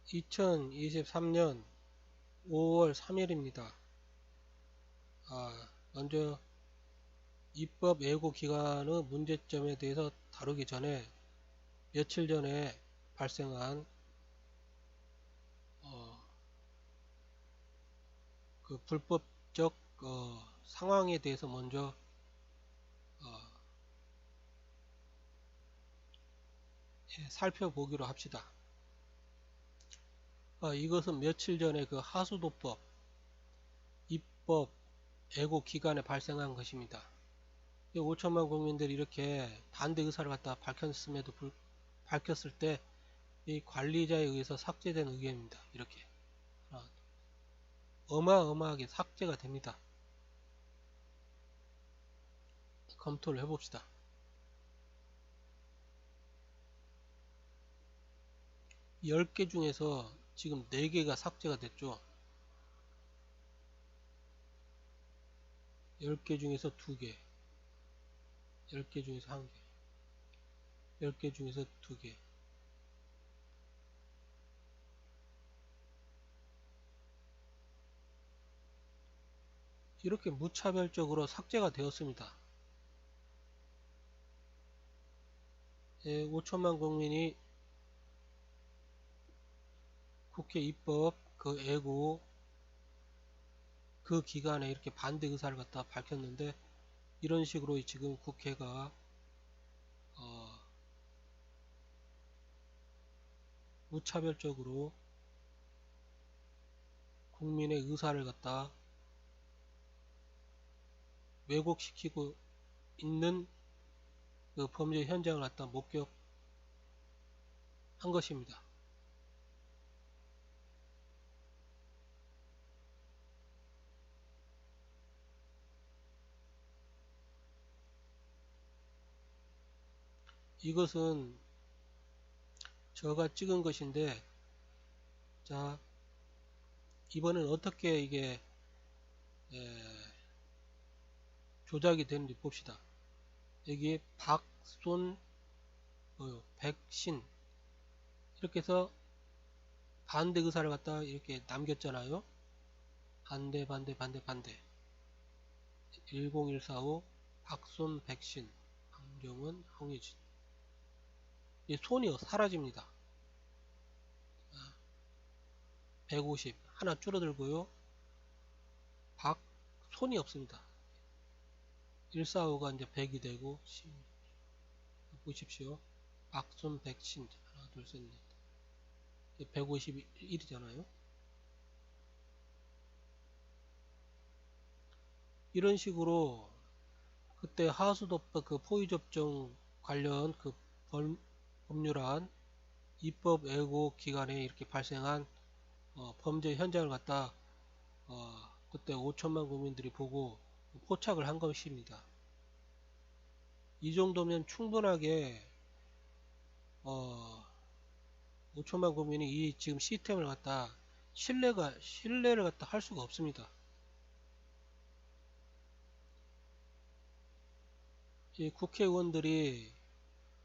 2023년 5월 3일입니다. 먼저 입법 예고 기간의 문제점에 대해서 다루기 전에 며칠 전에 발생한 그 불법적 상황에 대해서 먼저 살펴보기로 합시다. 이것은 며칠 전에 그 하수도법 입법 예고 기간에 발생한 것입니다. 5천만 국민들이 이렇게 반대 의사를 갖다 밝혔을 때 이 관리자에 의해서 삭제된 의견입니다. 이렇게 어마어마하게 삭제가 됩니다. 검토를 해봅시다. 10개 중에서 지금 4개가 삭제가 됐죠. 10개 중에서 2개, 10개 중에서 1개, 10개 중에서 2개. 이렇게 무차별적으로 삭제가 되었습니다. 5천만 국민이 국회 입법 그 예고 그 기간에 이렇게 반대 의사를 갖다 밝혔는데 이런 식으로 지금 국회가 무차별적으로 국민의 의사를 갖다 왜곡시키고 있는 그 범죄 현장을 갖다 목격한 것입니다. 이것은 제가 찍은 것인데, 자, 이번엔 어떻게 이게 조작이 되는지 봅시다. 여기 박손, 백신 이렇게 해서 반대 의사를 갖다 이렇게 남겼잖아요. 반대 10145 박손 백신 황정은 황유진. 이 손이 사라집니다. 150 하나 줄어들고요. 손이 없습니다. 145가 이제 100이 되고 보십시오. 박손 백신 하나 둘 셋 넷 151이잖아요. 이런 식으로 그때 하수도법 그 포위접종 관련 그 법률안 입법 예고 기간에 이렇게 발생한 범죄 현장을 갖다 그때 5천만 국민들이 보고 포착을 한 것입니다. 이 정도면 충분하게 5천만 국민이 이 지금 시스템을 갖다 신뢰를 갖다 할 수가 없습니다. 이 국회의원들이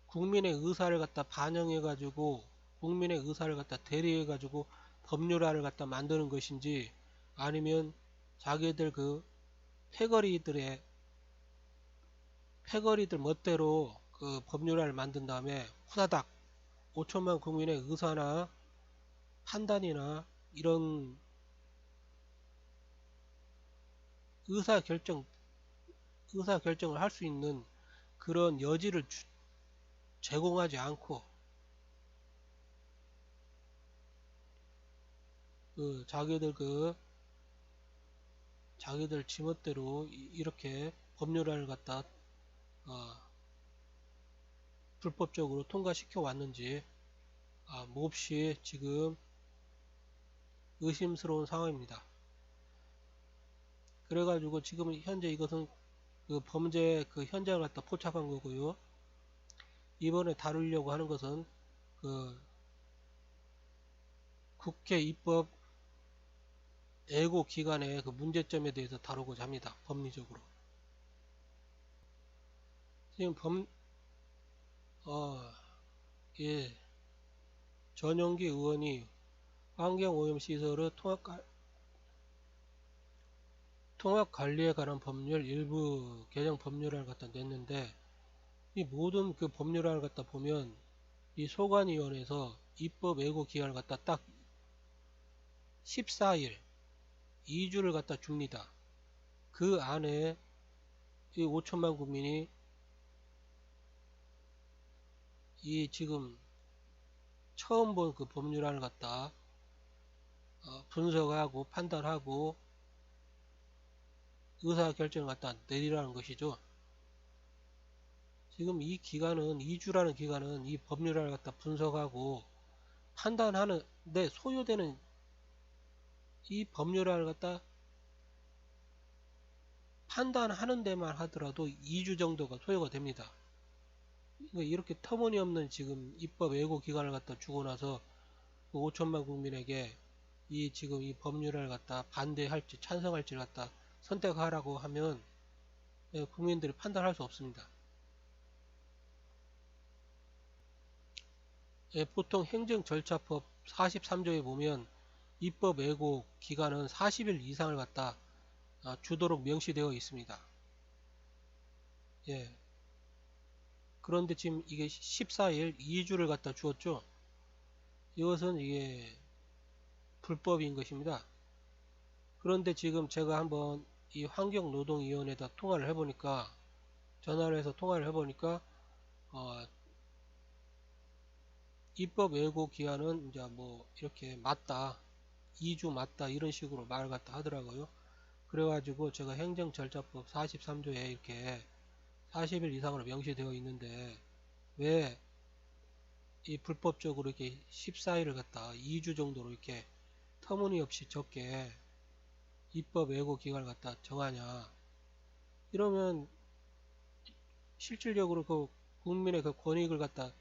국민의 의사를 갖다 반영해 가지고 국민의 의사를 갖다 대리해 가지고 법률안을 갖다 만드는 것인지 아니면 자기들 그 패거리들 멋대로 그 법률안을 만든 다음에 후다닥 5천만 국민의 의사나 판단이나 이런 의사결정을 할 수 있는 그런 여지를 제공하지 않고 자기들 지멋대로 이렇게 법률안을 갖다 불법적으로 통과시켜 왔는지 몹시 지금 의심스러운 상황입니다. 그래가지고 지금 현재 이것은 그 범죄 그 현장을 갖다 포착한 거고요. 이번에 다루려고 하는 것은 그 국회 입법 예고 기간의 그 문제점에 대해서 다루고자 합니다. 법리적으로. 지금 전용기 의원이 환경오염시설의 통합관리에 관한 법률 일부 개정 법률안을 갖다 냈는데, 이 모든 그 법률안을 갖다 보면 이 소관위원회에서 입법 예고 기간을 갖다 딱 14일, 2주를 갖다 줍니다. 그 안에 이 5천만 국민이 이 지금 처음 본 그 법률안을 갖다 분석하고 판단하고 의사결정을 갖다 내리라는 것이죠. 지금 이 기간은 2주라는 기간은 이 법률안을 갖다 분석하고 판단하는데 소요되는 이 법률안을 갖다 판단하는 데만 하더라도 2주 정도가 소요가 됩니다. 그러니까 이렇게 터무니없는 지금 입법 예고 기간을 갖다 주고 나서 그 5천만 국민에게 이 지금 이 법률을 갖다 반대할지 찬성할지를 갖다 선택하라고 하면 국민들이 판단할 수 없습니다. 보통 행정절차법 43조에 보면 입법 예고 기간은 40일 이상을 갖다 주도록 명시되어 있습니다. 예. 그런데 지금 이게 14일 2주를 갖다 주었죠. 이것은 이게 불법인 것입니다. 그런데 지금 제가 한번 이 환경노동위원회에다 통화를 해보니까 전화를 해서 통화를 해보니까 입법 예고 기한은 이제 뭐 이렇게 맞다 2주 맞다 이런 식으로 말 갖다 하더라고요. 그래가지고 제가 행정절차법 43조에 이렇게 40일 이상으로 명시되어 있는데 왜 이 불법적으로 이렇게 14일을 갖다 2주 정도로 이렇게 터무니없이 적게 입법 예고 기간을 갖다 정하냐. 이러면 실질적으로 그 국민의 그 권익을 갖다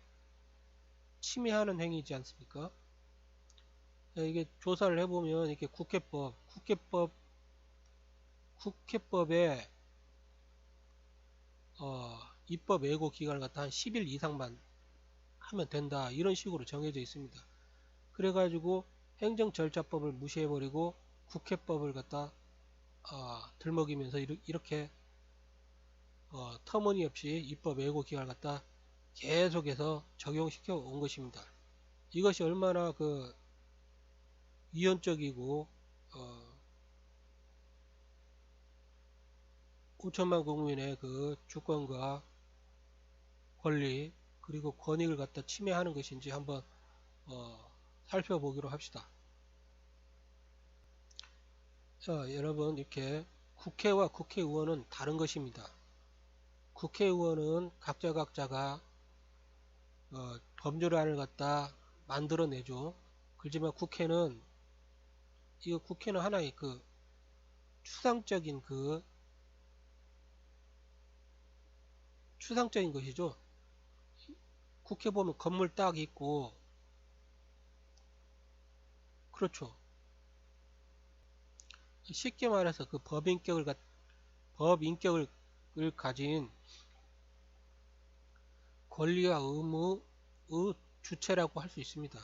침해하는 행위이지 않습니까? 이게 조사를 해보면 이렇게 국회법에 입법 예고 기간을 갖다 한 10일 이상만 하면 된다 이런 식으로 정해져 있습니다. 그래가지고 행정절차법을 무시해버리고 국회법을 갖다 들먹이면서 이렇게 터무니없이 입법 예고 기간을 갖다 계속해서 적용시켜 온 것입니다. 이것이 얼마나 그 위헌적이고 5천만 국민의 그 주권과 권리 그리고 권익을 갖다 침해하는 것인지 한번 살펴보기로 합시다. 자, 여러분 이렇게 국회와 국회의원은 다른 것입니다. 국회의원은 각자가 법률안을 갖다 만들어내죠. 그렇지만 국회는 하나의 그 추상적인 것이죠. 국회 보면 건물 딱 있고 그렇죠. 쉽게 말해서 그 법인격을 가진 권리와 의무의 주체라고 할 수 있습니다.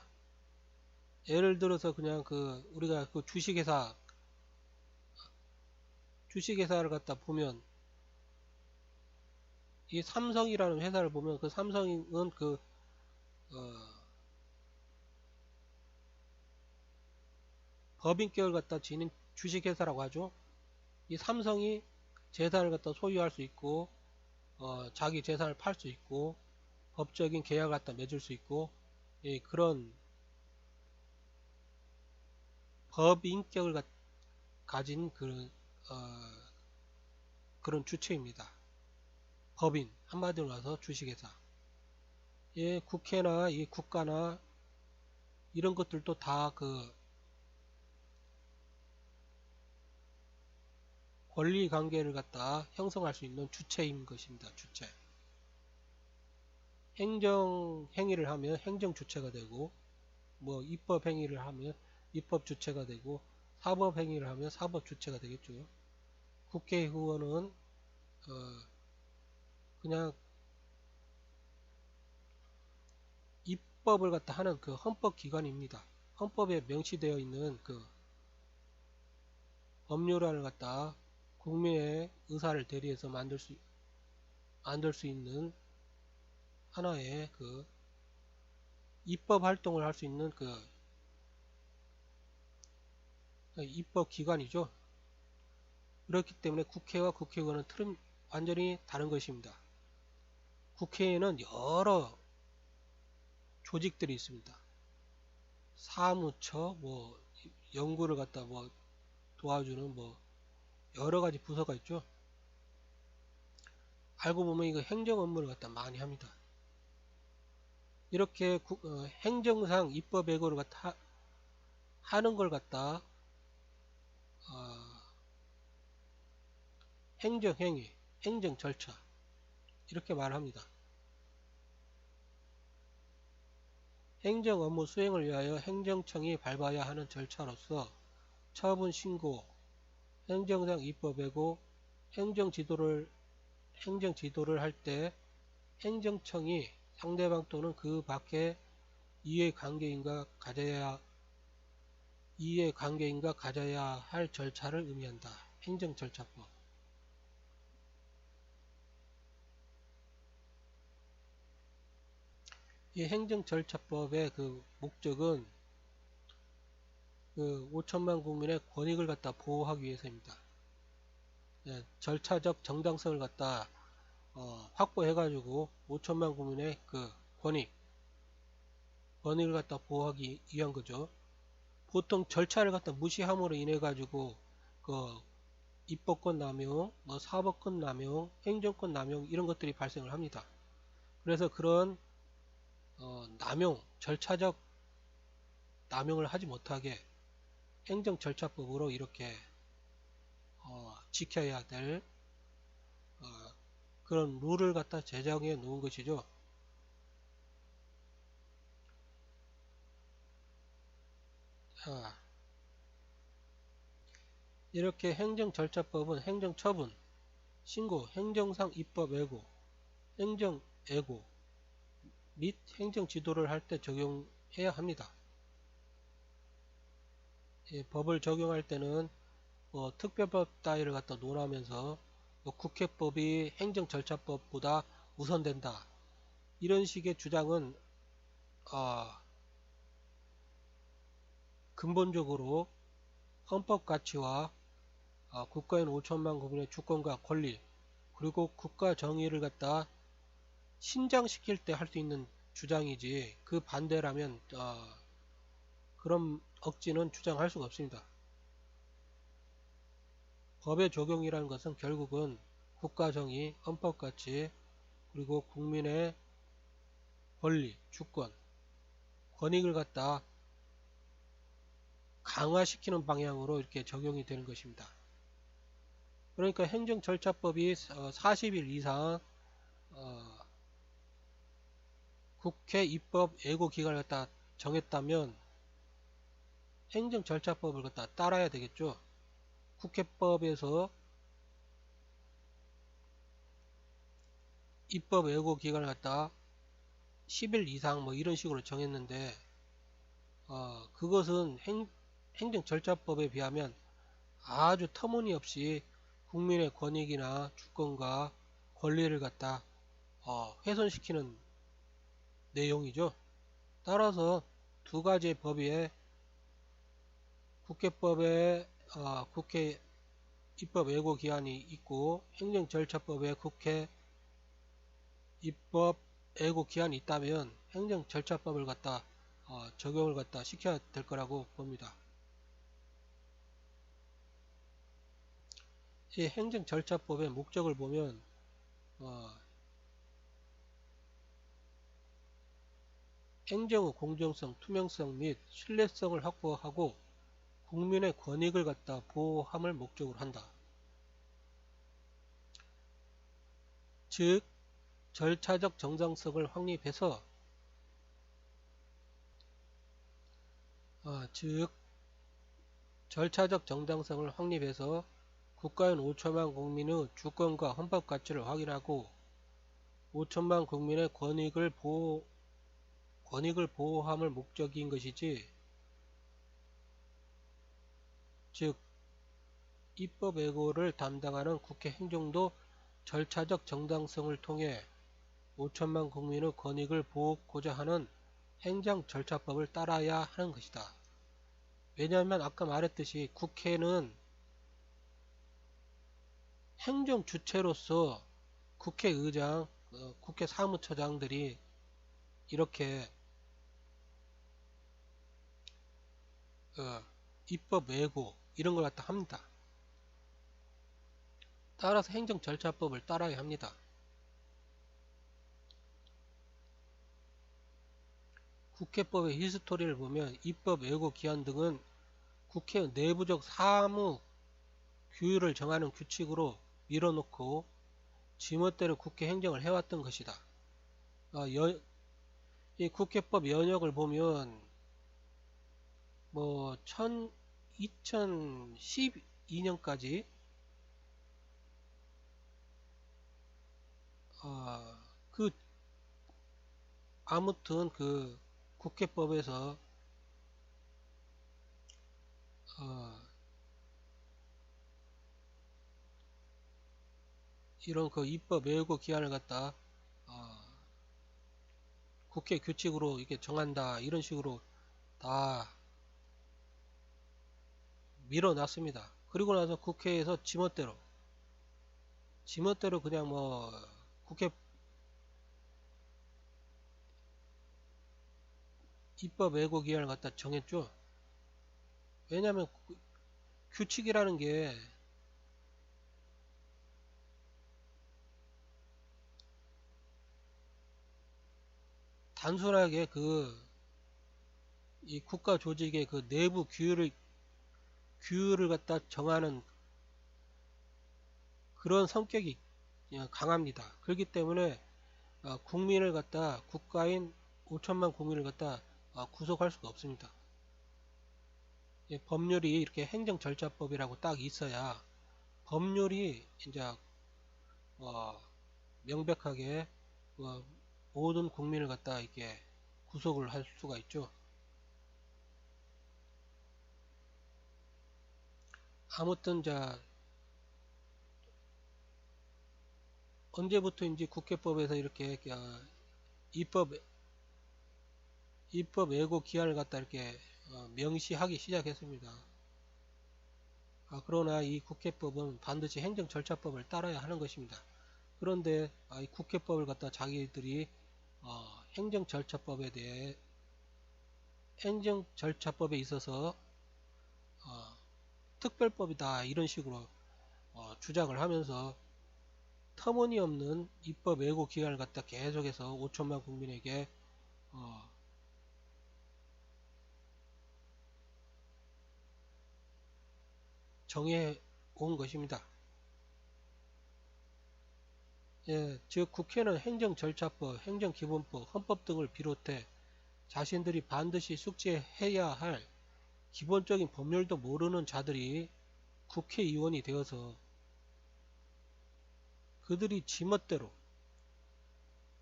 예를 들어서 그냥 우리가 그 주식회사를 갖다 보면 이 삼성이라는 회사를 보면 그 삼성은 법인격을 갖다 지닌 주식회사라고 하죠. 이 삼성이 재산을 갖다 소유할 수 있고 자기 재산을 팔 수 있고 법적인 계약을 갖다 맺을 수 있고 그런 법인격을 가진 그런 주체입니다. 법인 한마디로 나서 주식회사. 국회나 이 국가나 이런 것들도 다 권리 관계를 갖다 형성할 수 있는 주체인 것입니다. 주체. 행정 행위를 하면 행정 주체가 되고 뭐 입법 행위를 하면 입법 주체가 되고 사법 행위를 하면 사법 주체가 되겠죠. 국회의원은 그냥 입법을 갖다 하는 그 헌법 기관입니다. 헌법에 명시되어 있는 그 법률안을 갖다 국민의 의사를 대리해서 만들 수 있는 하나의 그 입법 활동을 할 수 있는 그 입법 기관이죠. 그렇기 때문에 국회와 국회의원은 틀은 완전히 다른 것입니다. 국회에는 여러 조직들이 있습니다. 사무처, 뭐 연구를 갖다 뭐 도와주는 뭐 여러 가지 부서가 있죠. 알고 보면 이거 행정 업무를 갖다 많이 합니다. 이렇게 행정상 입법 예고를 갖다 하는 걸 갖다 행정행위, 행정 절차 이렇게 말합니다. 행정 업무 수행을 위하여 행정청이 밟아야 하는 절차로서 처분 신고, 행정상 입법 예고, 행정 지도를 할 때 행정청이 상대방 또는 그 밖의 이해관계인과 가져야 할 절차를 의미한다. 행정절차법. 이 행정절차법의 그 목적은 그 5천만 국민의 권익을 갖다 보호하기 위해서입니다. 예, 절차적 정당성을 갖다 확보해가지고 5천만 국민의 그 권익을 갖다 보호하기 위한 거죠. 보통 절차를 갖다 무시함으로 인해 가지고 그 입법권 남용, 뭐 사법권 남용, 행정권 남용 이런 것들이 발생을 합니다. 그래서 그런 절차적 남용을 하지 못하게 행정절차법으로 이렇게 지켜야 될 그런 룰을 갖다 제정해 놓은 것이죠. 자, 이렇게 행정절차법은 행정처분, 신고, 행정상 입법 예고, 행정 예고 및 행정지도를 할 때 적용해야 합니다. 예, 법을 적용할 때는 특별법 따위를 갖다 논하면서 국회법이 행정절차법보다 우선된다. 이런 식의 주장은 근본적으로 헌법 가치와 국가인 5천만 국민의 주권과 권리 그리고 국가 정의를 갖다 신장시킬 때 할 수 있는 주장이지 그 반대라면 그런 억지는 주장할 수가 없습니다. 법의 적용이라는 것은 결국은 국가 정의, 헌법 가치 그리고 국민의 권리, 주권, 권익을 갖다 강화시키는 방향으로 이렇게 적용이 되는 것입니다. 그러니까 행정절차법이 40일 이상 국회 입법 예고 기간을 갖다 정했다면 행정절차법을 갖다 따라야 되겠죠. 국회법에서 입법 예고 기간을 갖다 10일 이상 뭐 이런 식으로 정했는데 그것은 행정절차법에 비하면 아주 터무니없이 국민의 권익이나 주권과 권리를 갖다 훼손시키는 내용이죠. 따라서 두 가지의 법에 국회법에 국회 입법 예고 기한이 있고 행정절차법에 국회 입법 예고 기한이 있다면 행정절차법을 갖다 적용을 갖다 시켜야 될 거라고 봅니다. 이 행정절차법의 목적을 보면 행정의 공정성, 투명성 및 신뢰성을 확보하고 국민의 권익을 갖다 보호함을 목적으로 한다. 즉 절차적 정당성을 확립해서 국가인 5천만 국민의 주권과 헌법 가치를 확인하고 5천만 국민의 권익을 보호함을 목적인 것이지 즉 입법예고를 담당하는 국회 행정도 절차적 정당성을 통해 5천만 국민의 권익을 보호하고자 하는 행정 절차법을 따라야 하는 것이다. 왜냐하면 아까 말했듯이 국회는 행정 주체로서 국회의장, 국회 사무처장들이 이렇게 입법 예고 이런 걸 갖다 합니다. 따라서 행정 절차법을 따라야 합니다. 국회법의 히스토리를 보면 입법 예고 기한 등은 국회의 내부적 사무 규율을 정하는 규칙으로 밀어놓고 지멋대로 국회 행정을 해왔던 것이다. 이 국회법 연역을 보면 뭐 2012년까지 그 아무튼 그 국회법에서 이런 그 입법 예고 기한을 갖다 국회 규칙으로 이게 정한다 이런 식으로 다 밀어놨습니다. 그리고 나서 국회에서 지멋대로 그냥 뭐 국회 입법 예고 기한을 갖다 정했죠. 왜냐하면 규칙이라는 게 단순하게 이 국가 조직의 그 내부 규율을 갖다 정하는 그런 성격이 강합니다. 그렇기 때문에 국민을 갖다 국가인 5천만 국민을 갖다 구속할 수가 없습니다. 법률이 이렇게 행정절차법이라고 딱 있어야 법률이 이제 명백하게 모든 국민을 갖다 이렇게 구속을 할 수가 있죠. 아무튼 자 언제부터인지 국회법에서 이렇게 입법 예고 기한을 갖다 이렇게 명시하기 시작했습니다. 그러나 이 국회법은 반드시 행정절차법을 따라야 하는 것입니다. 그런데 이 국회법을 갖다 자기들이 행정절차법에 있어서 특별법이다 이런 식으로 주장을 하면서 터무니없는 입법 예고 기간을 갖다 계속해서 5천만 국민에게 정해 온 것입니다. 즉 국회는 행정절차법, 행정기본법, 헌법 등을 비롯해 자신들이 반드시 숙지해야 할 기본적인 법률도 모르는 자들이 국회의원이 되어서 그들이 지멋대로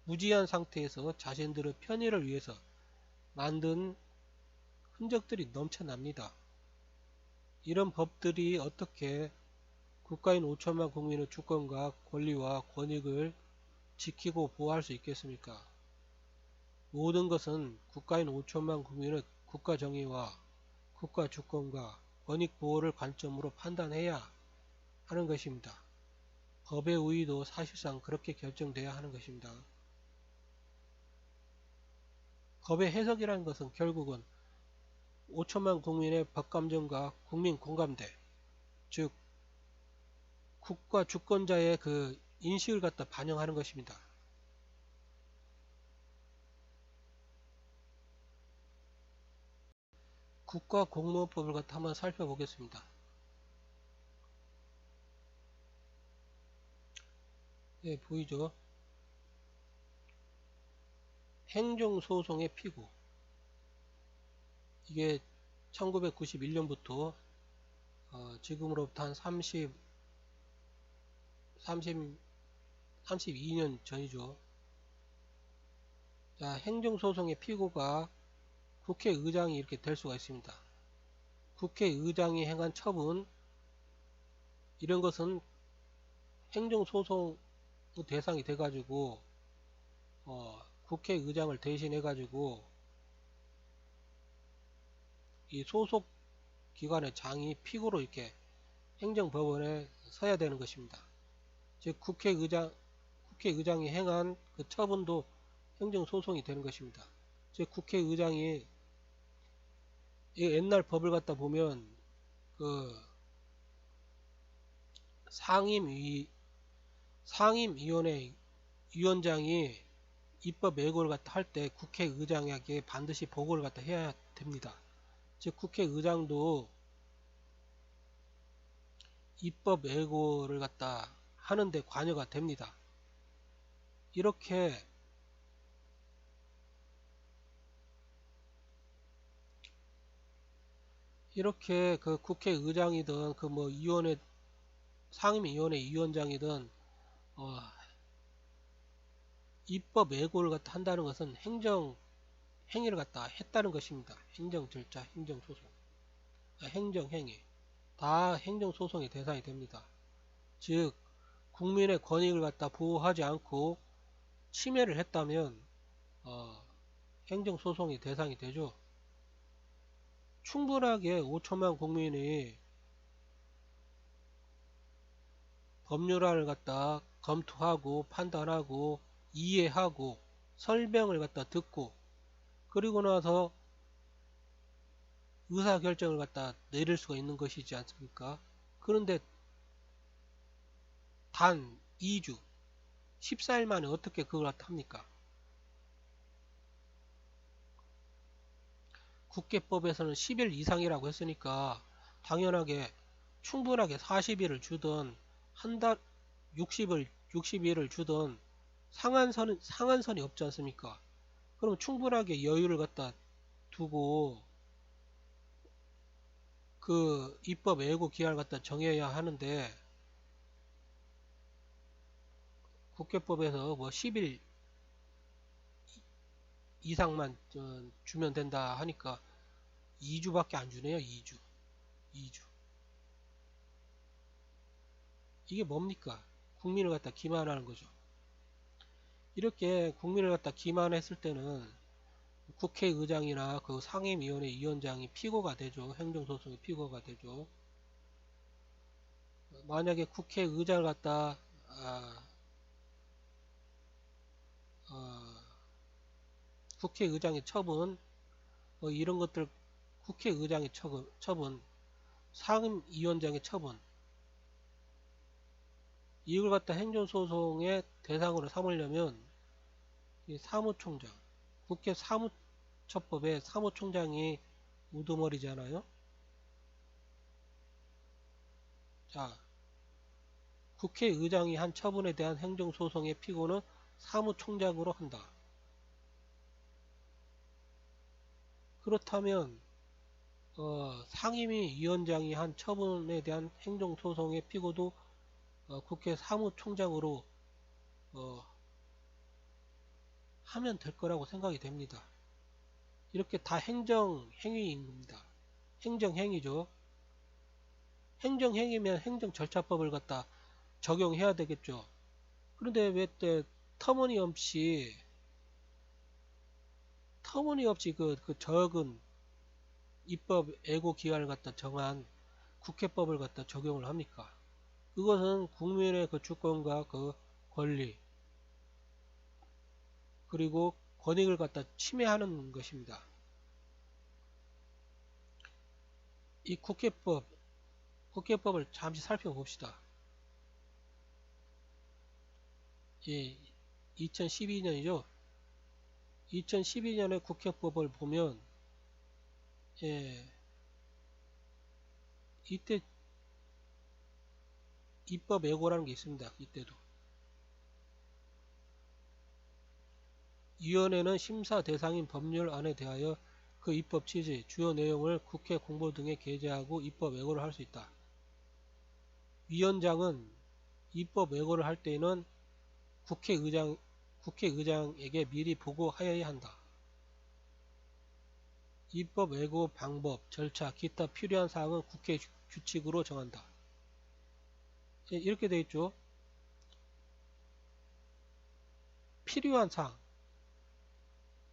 무지한 상태에서 자신들의 편의를 위해서 만든 흔적들이 넘쳐납니다. 이런 법들이 어떻게 국가인 5천만 국민의 주권과 권리와 권익을 지키고 보호할 수 있겠습니까? 모든 것은 국가인 5천만 국민의 국가 정의와 국가 주권과 권익 보호를 관점으로 판단해야 하는 것입니다. 법의 우위도 사실상 그렇게 결정돼야 하는 것입니다. 법의 해석이라는 것은 결국은 5천만 국민의 법감정과 국민 공감대, 즉 국가 주권자의 그 인식을 갖다 반영하는 것입니다. 국가공무원법을 갖다 한번 살펴보겠습니다. 예, 보이죠? 행정소송의 피고. 이게 1991년부터 지금으로부터 한 32년 전이죠. 자, 행정소송의 피고가 국회의장이 이렇게 될 수가 있습니다. 국회의장이 행한 처분, 이런 것은 행정소송 대상이 돼가지고 국회의장을 대신해가지고 이 소속 기관의 장이 피고로 이렇게 행정법원에 서야 되는 것입니다. 즉 국회의장이 행한 그 처분도 행정소송이 되는 것입니다. 즉 국회의장이 옛날 법을 갖다 보면 그 상임위원회 위원장이 입법 예고를 갖다 할 때 국회의장에게 반드시 보고를 갖다 해야 됩니다. 즉 국회의장도 입법 예고를 갖다 하는데 관여가 됩니다. 이렇게 그 국회의장이든 그 뭐 위원회 상임위원회 위원장이든 입법 예고를 갖다 한다는 것은 행정 행위를 갖다 했다는 것입니다. 행정 절차, 행정 소송, 행정 행위 다 행정 소송의 대상이 됩니다. 즉 국민의 권익을 갖다 보호하지 않고 침해를 했다면 행정 소송의 대상이 되죠. 충분하게 5천만 국민이 법률안을 갖다 검토하고 판단하고 이해하고 설명을 갖다 듣고 그리고 나서 의사결정을 갖다 내릴 수가 있는 것이지 않습니까? 그런데 단 2주 14일 만에 어떻게 그걸 갖다 합니까? 국회법에서는 10일 이상이라고 했으니까 당연하게 충분하게 40일을 주든 한 달 60일을 주든 상한선이 없지 않습니까? 그럼 충분하게 여유를 갖다 두고 그 입법 예고 기한을 갖다 정해야 하는데 국회법에서 뭐 10일 이상만 주면 된다 하니까 2주밖에 안 주네요. 2주. 이게 뭡니까? 국민을 갖다 기만하는 거죠. 이렇게 국민을 갖다 기만했을 때는 국회의장이나 그 상임위원회 위원장이 피고가 되죠. 행정소송의 피고가 되죠. 만약에 국회의장을 갖다 국회의장의 처분 이런 것들 국회의장의 처분 상임위원장의 처분 이걸 갖다 행정소송의 대상으로 삼으려면 이 사무총장 국회 사무처법에 사무총장이 우두머리잖아요. 자, 국회의장이 한 처분에 대한 행정소송의 피고는 사무총장으로 한다. 그렇다면 상임위 위원장이 한 처분에 대한 행정소송의 피고도 국회 사무총장으로 하면 될 거라고 생각이 됩니다. 이렇게 다 행정행위인 겁니다. 행정행위죠. 행정행위면 행정절차법을 갖다 적용해야 되겠죠. 그런데 왜 때 터무니없이 그 적은 입법 예고 기한을 갖다 정한 국회법을 갖다 적용을 합니까? 그것은 국민의 그 주권과 그 권리 그리고 권익을 갖다 침해하는 것입니다. 이 국회법을 잠시 살펴봅시다. 2012년이죠. 2012년의 국회법을 보면 이때 입법 예고라는 게 있습니다. 이때도 위원회는 심사 대상인 법률안에 대하여 그 입법 취지, 주요 내용을 국회 공보 등에 게재하고 입법 예고를 할 수 있다. 위원장은 입법 예고를 할 때에는 국회의장에게 미리 보고하여야 한다. 입법, 예고, 방법, 절차, 기타 필요한 사항은 국회 규칙으로 정한다. 예, 이렇게 되어 있죠. 필요한 사항.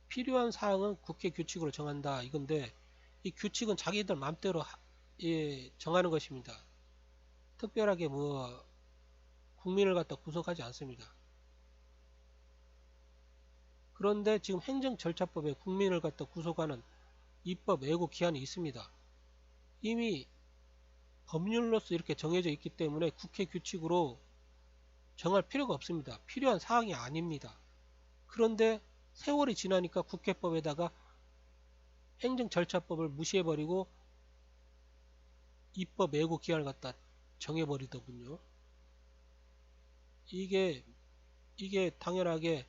필요한 사항은 국회 규칙으로 정한다. 이건데 이 규칙은 자기들 마음대로 예, 정하는 것입니다. 특별하게 뭐 국민을 갖다 구속하지 않습니다. 그런데 지금 행정절차법에 국민을 갖다 구속하는 입법, 예고 기한이 있습니다. 이미 법률로서 이렇게 정해져 있기 때문에 국회 규칙으로 정할 필요가 없습니다. 필요한 사항이 아닙니다. 그런데 세월이 지나니까 국회법에다가 행정절차법을 무시해버리고 입법, 예고 기한을 갖다 정해버리더군요. 이게 당연하게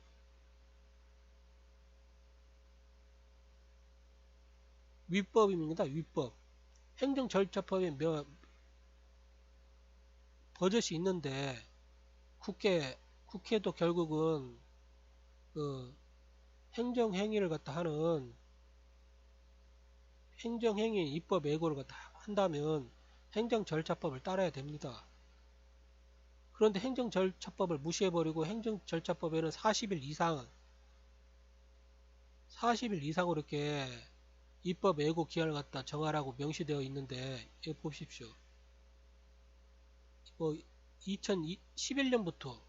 위법입니다. 위법. 행정절차법에 버젓이 있는데 국회도 결국은 그 행정행위를 갖다 하는 행정행위 입법 예고를 갖다 한다면 행정절차법을 따라야 됩니다. 그런데 행정절차법을 무시해버리고 행정절차법에는 40일 이상으로 이렇게 입법 예고 기한을 갖다 정하라고 명시되어 있는데 이거 보십시오. 뭐 2011년부터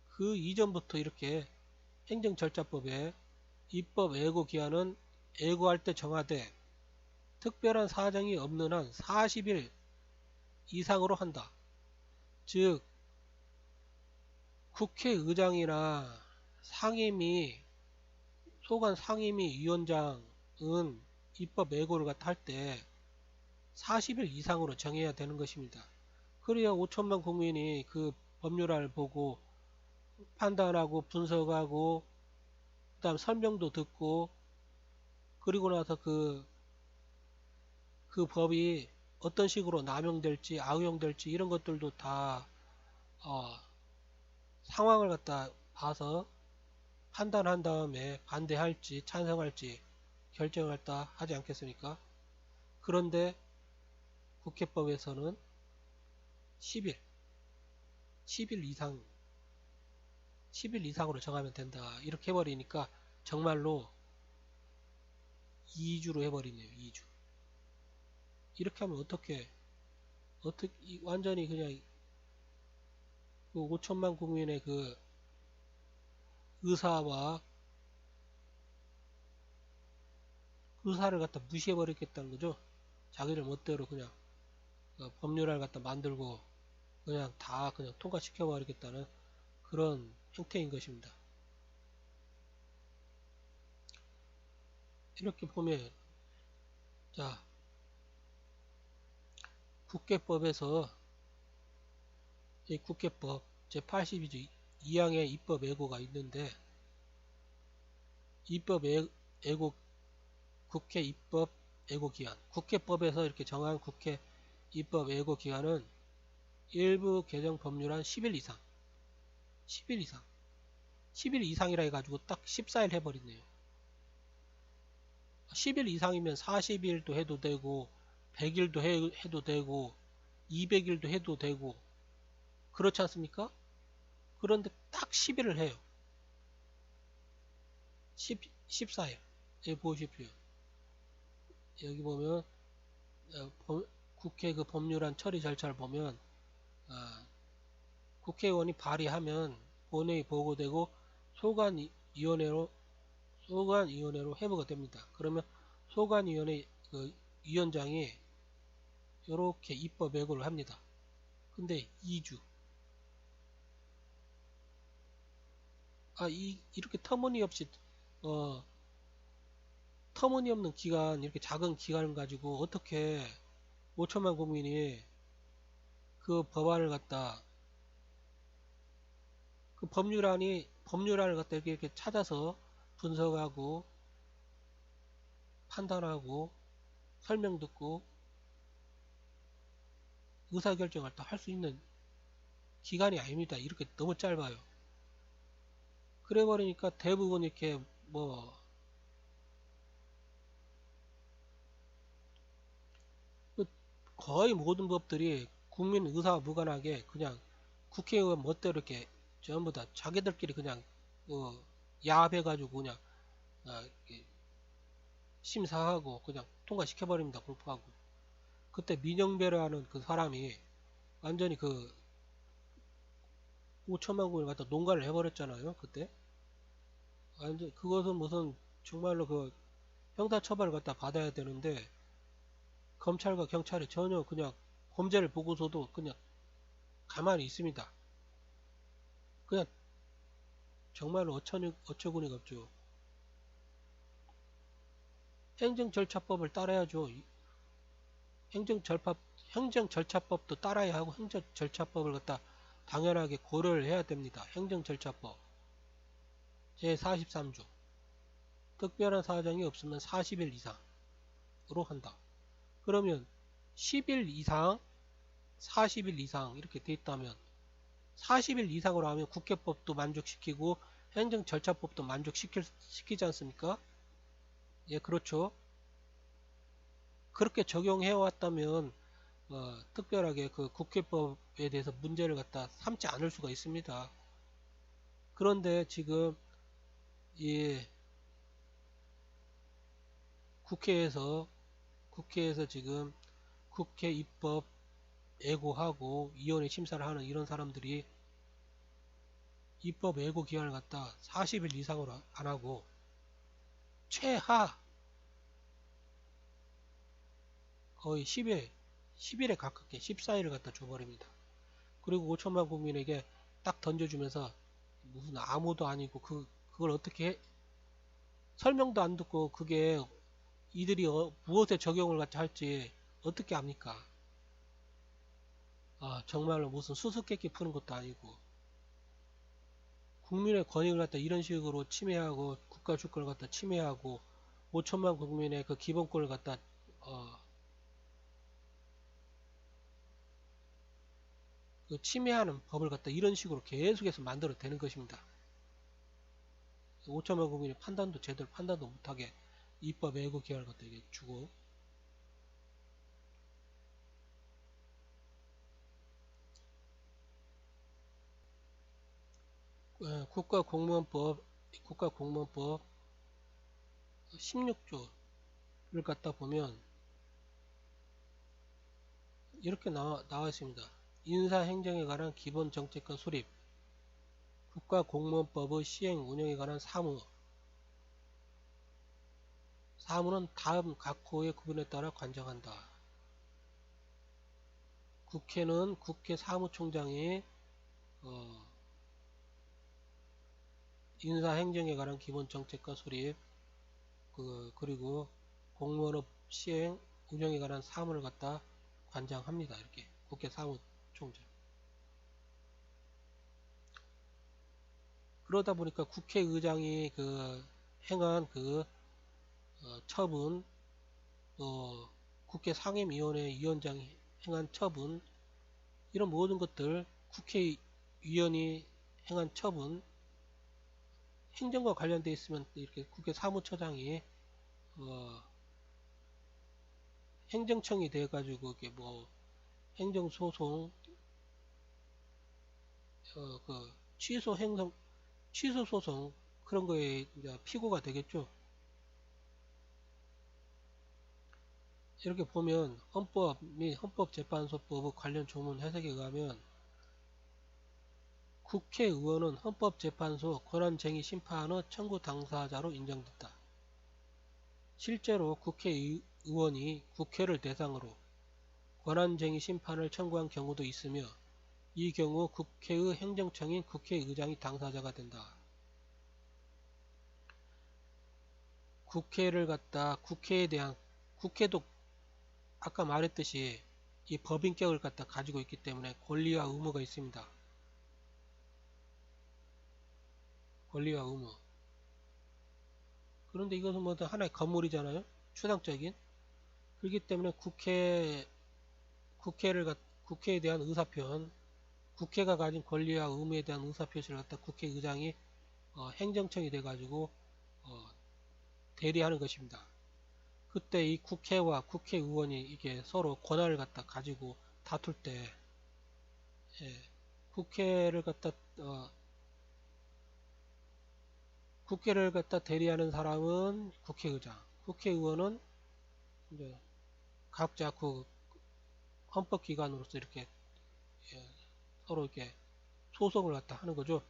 그 이전부터 이렇게 행정절차법에 입법 예고 기한은 예고할 때 정하되 특별한 사정이 없는 한 40일 이상으로 한다. 즉 국회의장이나 소관 상임위 위원장은 입법 예고를 갖다 할 때 40일 이상으로 정해야 되는 것입니다. 그래야 5천만 국민이 그 법률안을 보고 판단하고 분석하고 그다음 설명도 듣고 그리고 나서 그 법이 어떤 식으로 남용될지 악용될지 이런 것들도 다 상황을 갖다 봐서 판단한 다음에 반대할지 찬성할지 결정을 갖다 하지 않겠습니까? 그런데 국회법에서는 10일, 10일 이상, 10일 이상으로 정하면 된다. 이렇게 해버리니까 정말로 2주로 해버리네요. 2주. 이렇게 하면 어떻게 완전히 그냥 그 5천만 국민의 그 의사와 의사를 갖다 무시해버리겠다는 거죠. 자기들 멋대로 그냥 법률안을 갖다 만들고 그냥 다 그냥 통과시켜버리겠다는 그런 형태인 것입니다. 이렇게 보면 자 국회법에서 이 국회법 제82조 2항의 입법 예고가 있는데 입법 예고 국회 입법 예고 기한 국회법에서 이렇게 정한 국회 입법 예고 기한은 일부 개정 법률안 10일 이상 10일 이상이라 해가지고 딱 14일 해버리네요. 10일 이상이면 40일도 해도 되고 100일도 해도 되고 200일도 해도 되고 그렇지 않습니까? 그런데 딱 10일을 해요. 14일. 여기 보십시오. 여기 보면 국회 그 법률안 처리 절차를 보면 국회의원이 발의하면 본회의 보고되고 소관위원회로 회부가 됩니다. 그러면 소관위원회 그 위원장이 이렇게 입법 예고를 합니다. 근데 2주 이렇게 터무니없는 기간 이렇게 작은 기간을 가지고 어떻게 5천만 국민이 그 법안을 갖다 그 법률안을 갖다 이렇게 찾아서 분석하고 판단하고 설명 듣고 의사결정을 다 할 수 있는 기간이 아닙니다. 이렇게 너무 짧아요. 그래 버리니까 대부분 이렇게 뭐 거의 모든 법들이 국민 의사와 무관하게 그냥 국회의원 멋대로 이렇게 전부 다 자기들끼리 그냥 야합해가지고 그냥 이렇게 심사하고 그냥 통과시켜버립니다. 공포하고. 그때 민영배라는 그 사람이 완전히 그 5천만 국을 갖다 농가를 해버렸잖아요. 그때 완전 그것은 무슨 정말로 그 형사처벌을 갖다 받아야 되는데 검찰과 경찰이 전혀 그냥 범죄를 보고서도 그냥 가만히 있습니다. 그냥 정말로 어처구니가 없죠. 행정절차법을 따라야죠. 행정절차법도 따라야 하고 행정절차법을 갖다 당연하게 고려를 해야 됩니다. 행정절차법 제43조 특별한 사정이 없으면 40일 이상으로 한다. 그러면 10일 이상, 40일 이상 이렇게 돼 있다면 40일 이상으로 하면 국회법도 만족시키고 행정절차법도 만족시키지 않습니까? 예, 그렇죠. 그렇게 적용해 왔다면 특별하게 그 국회법에 대해서 문제를 갖다 삼지 않을 수가 있습니다. 그런데 지금 이 국회에서 지금 국회 입법 예고하고 위원회 심사를 하는 이런 사람들이 입법 예고 기한을 갖다 40일 이상으로 안 하고 최하 거의 10일에 가깝게 14일을 갖다 줘버립니다. 그리고 5천만 국민에게 딱 던져주면서 무슨 아무도 아니고 그걸 어떻게 설명도 안 듣고 그게 이들이 무엇에 적용을 갖다 할지 어떻게 압니까? 정말로 무슨 수수께끼 푸는 것도 아니고 국민의 권익을 갖다 이런 식으로 침해하고 국가 주권을 갖다 침해하고 5천만 국민의 그 기본권을 갖다 그 침해하는 법을 갖다 이런 식으로 계속해서 만들어 되는 것입니다. 5천만 국민의 판단도 제대로 판단도 못하게 입법 예고 기한을 갖다 이게 주고 국가공무원법 16조를 갖다 보면 이렇게 나와 있습니다. 인사행정에 관한 기본 정책과 수립, 국가공무원법의 시행 운영에 관한 사무는 다음 각 호의 구분에 따라 관장한다. 국회는 국회 사무총장이 인사행정에 관한 기본 정책과 수립, 그리고 공무원업 시행 운영에 관한 사무를 갖다 관장합니다. 이렇게 국회 사무총장. 그러다 보니까 국회의장이 행한 처분, 또 국회 상임위원회 위원장이 행한 처분, 이런 모든 것들 국회의원이 행한 처분, 행정과 관련돼 있으면 이렇게 국회 사무처장이 행정청이 돼가지고 이게 뭐 행정소송, 취소 소송 그런 거에 이제 피고가 되겠죠. 이렇게 보면 헌법 및 헌법재판소법 관련 조문 해석에 의하면 국회의원은 헌법재판소 권한쟁의 심판의 청구 당사자로 인정된다. 실제로 국회의원이 국회를 대상으로 권한쟁의 심판을 청구한 경우도 있으며 이 경우 국회의 행정청인 국회의장이 당사자가 된다. 국회도 아까 말했듯이 이 법인격을 갖다 가지고 있기 때문에 권리와 의무가 있습니다. 권리와 의무. 그런데 이것은 뭐 하나의 건물이잖아요. 추상적인. 그렇기 때문에 국회에 대한 의사표현, 국회가 가진 권리와 의무에 대한 의사표시를 갖다 국회의장이 행정청이 돼가지고 대리하는 것입니다. 그때 이 국회와 국회의원이 이게 서로 권한을 갖다 가지고 다툴 때, 예, 국회를 갖다 어, 국회를 갖다 대리하는 사람은 국회의장, 국회의원은 이제 각자 그 헌법기관으로서 이렇게, 예, 서로 이렇게 소송을 갖다 하는 거죠.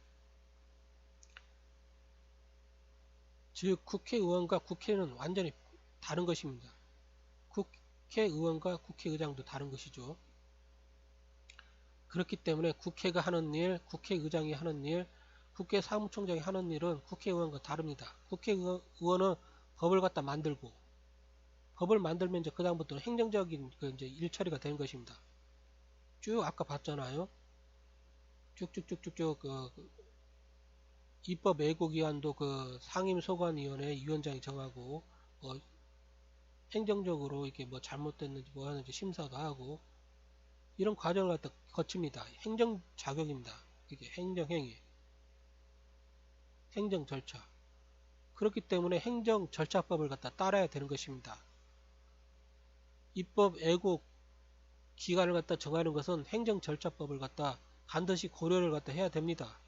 즉 국회의원과 국회는 완전히 다른 것입니다. 국회의원과 국회의장도 다른 것이죠. 그렇기 때문에 국회가 하는 일, 국회의장이 하는 일, 국회 사무총장이 하는 일은 국회의원과 다릅니다. 국회의원은 법을 갖다 만들고, 법을 만들면 이제 그다음부터는 행정적인 그 이제 일 처리가 되는 것입니다. 쭉 아까 봤잖아요. 쭉쭉쭉쭉쭉 입법 예고기한도 그 상임소관위원회 위원장이 정하고, 뭐 행정적으로 이게 뭐 잘못됐는지 뭐 하는지 심사도 하고, 이런 과정을 갖다 거칩니다. 행정 자격입니다. 이게 행정행위, 행정 절차. 그렇기 때문에 행정 절차법을 갖다 따라야 되는 것입니다. 입법 예고 기간을 갖다 정하는 것은 행정 절차법을 갖다 반드시 고려를 갖다 해야 됩니다.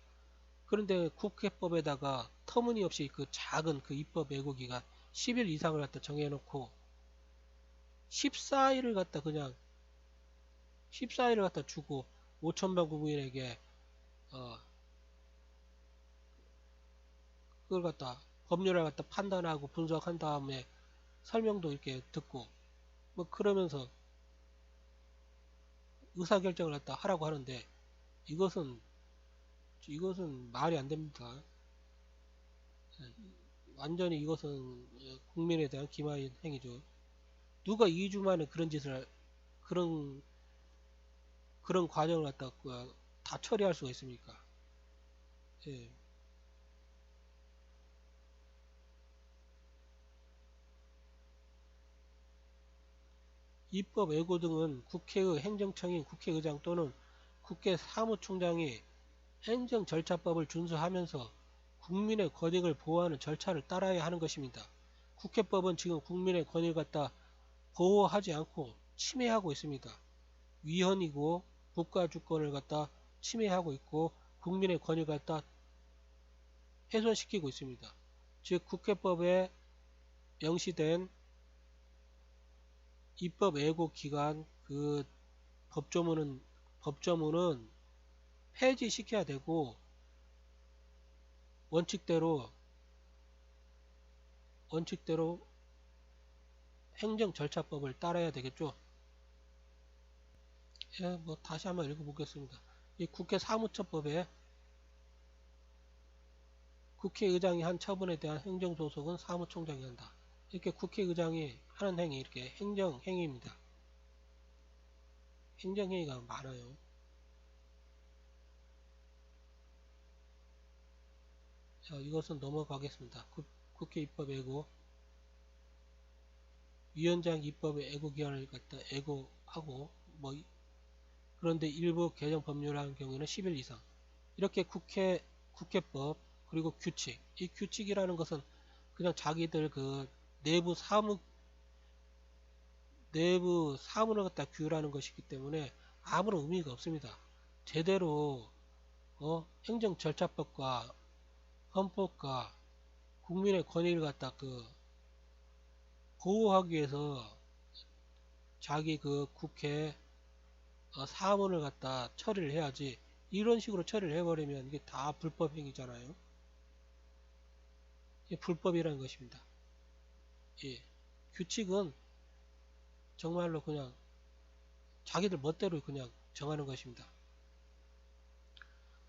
그런데 국회법에다가 터무니없이 그 작은 그 입법 예고 기간 10일 이상을 갖다 정해놓고 14일을 갖다 그냥 14일을 갖다 주고 5천만 국민에게 어, 그걸 갖다 법률을 갖다 판단하고 분석한 다음에 설명도 이렇게 듣고 뭐 그러면서 의사결정을 갖다 하라고 하는데 이것은 말이 안 됩니다. 완전히 이것은 국민에 대한 기마인 행위죠. 누가 2주 만에 그런 짓을 그런 과정을 갖다 다 처리할 수가 있습니까? 예. 입법 예고 등은 국회의 행정청인 국회의장 또는 국회 사무총장이 행정절차법을 준수하면서 국민의 권익을 보호하는 절차를 따라야 하는 것입니다. 국회법은 지금 국민의 권익을 갖다 보호하지 않고 침해하고 있습니다. 위헌이고 국가 주권을 갖다 침해하고 있고 국민의 권익을 갖다 훼손시키고 있습니다. 즉 국회법에 명시된 입법 예고 기간 그 법조문은 폐지시켜야 되고 원칙대로 행정절차법을 따라야 되겠죠. 예, 뭐 다시 한번 읽어보겠습니다. 이 국회 사무처법에 국회의장이 한 처분에 대한 행정소송은 사무총장이 한다. 이렇게 국회의장이 하는 행위, 이렇게 행정행위입니다. 행정행위가 많아요. 자, 이것은 넘어가겠습니다. 국회 입법 예고, 위원장 입법의 예고 기한을 갖다 예고하고, 뭐, 그런데 일부 개정 법률을 경우에는 10일 이상. 이렇게 국회법, 그리고 규칙. 이 규칙이라는 것은 그냥 자기들 그 내부 사문을 갖다 규율하는 것이기 때문에 아무런 의미가 없습니다. 제대로 행정절차법과 헌법과 국민의 권익을 갖다 보호하기 위해서 자기 그 국회 사문을 갖다 처리를 해야지 이런 식으로 처리를 해버리면 이게 다 불법 행위잖아요. 이게 불법이라는 것입니다. 예. 규칙은 정말로 그냥 자기들 멋대로 그냥 정하는 것입니다.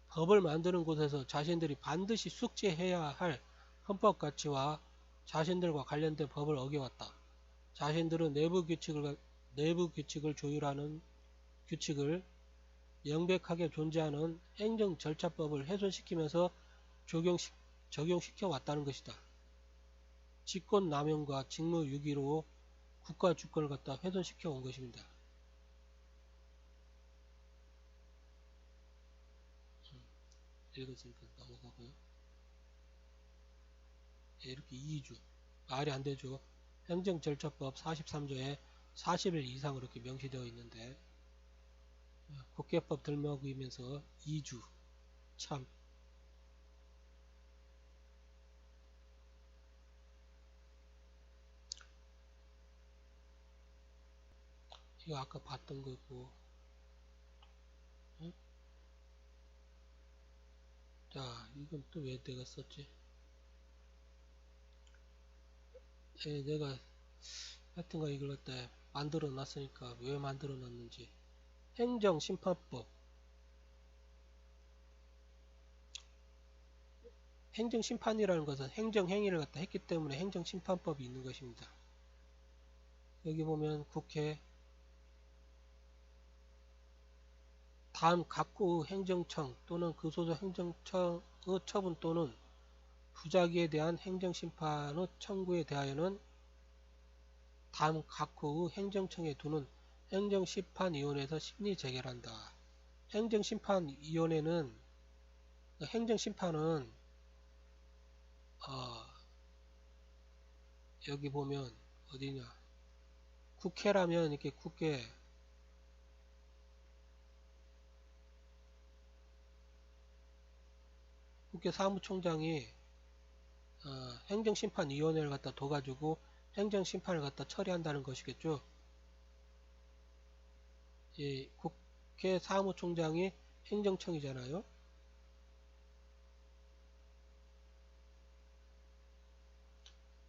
법을 만드는 곳에서 자신들이 반드시 숙지해야 할 헌법 가치와 자신들과 관련된 법을 어겨왔다. 자신들은 내부 규칙을 조율하는 규칙을 명백하게 존재하는 행정 절차법을 훼손시키면서 적용시켜 왔다는 것이다. 직권남용과 직무유기로 국가 주권을 갖다 훼손시켜 온 것입니다. 읽었으니까 넘어가고요. 예, 이렇게 2주 말이 안 되죠. 행정절차법 43조에 40일 이상 그렇게 명시되어 있는데 국회법 들먹이면서 2주 참 이거 아까 봤던 거고. 응? 자, 이건 또 왜 내가 썼지? 내가 하여튼가 이걸 갖다 만들어 놨으니까 왜 만들어 놨는지. 행정심판법. 행정심판이라는 것은 행정행위를 갖다 했기 때문에 행정심판법이 있는 것입니다. 여기 보면 국회 다음 각구 행정청 또는 그 소속 행정청의 처분 또는 부작위에 대한 행정심판의 청구에 대하여는 다음 각구의 행정청에 두는 행정심판위원회에서 심리 재결한다. 행정심판위원회는 행정심판은 여기 보면 어디냐 국회라면 이렇게 국회 사무총장이 행정심판위원회를 갖다 둬가지고 행정심판을 갖다 처리한다는 것이겠죠. 이 국회 사무총장이 행정청이잖아요.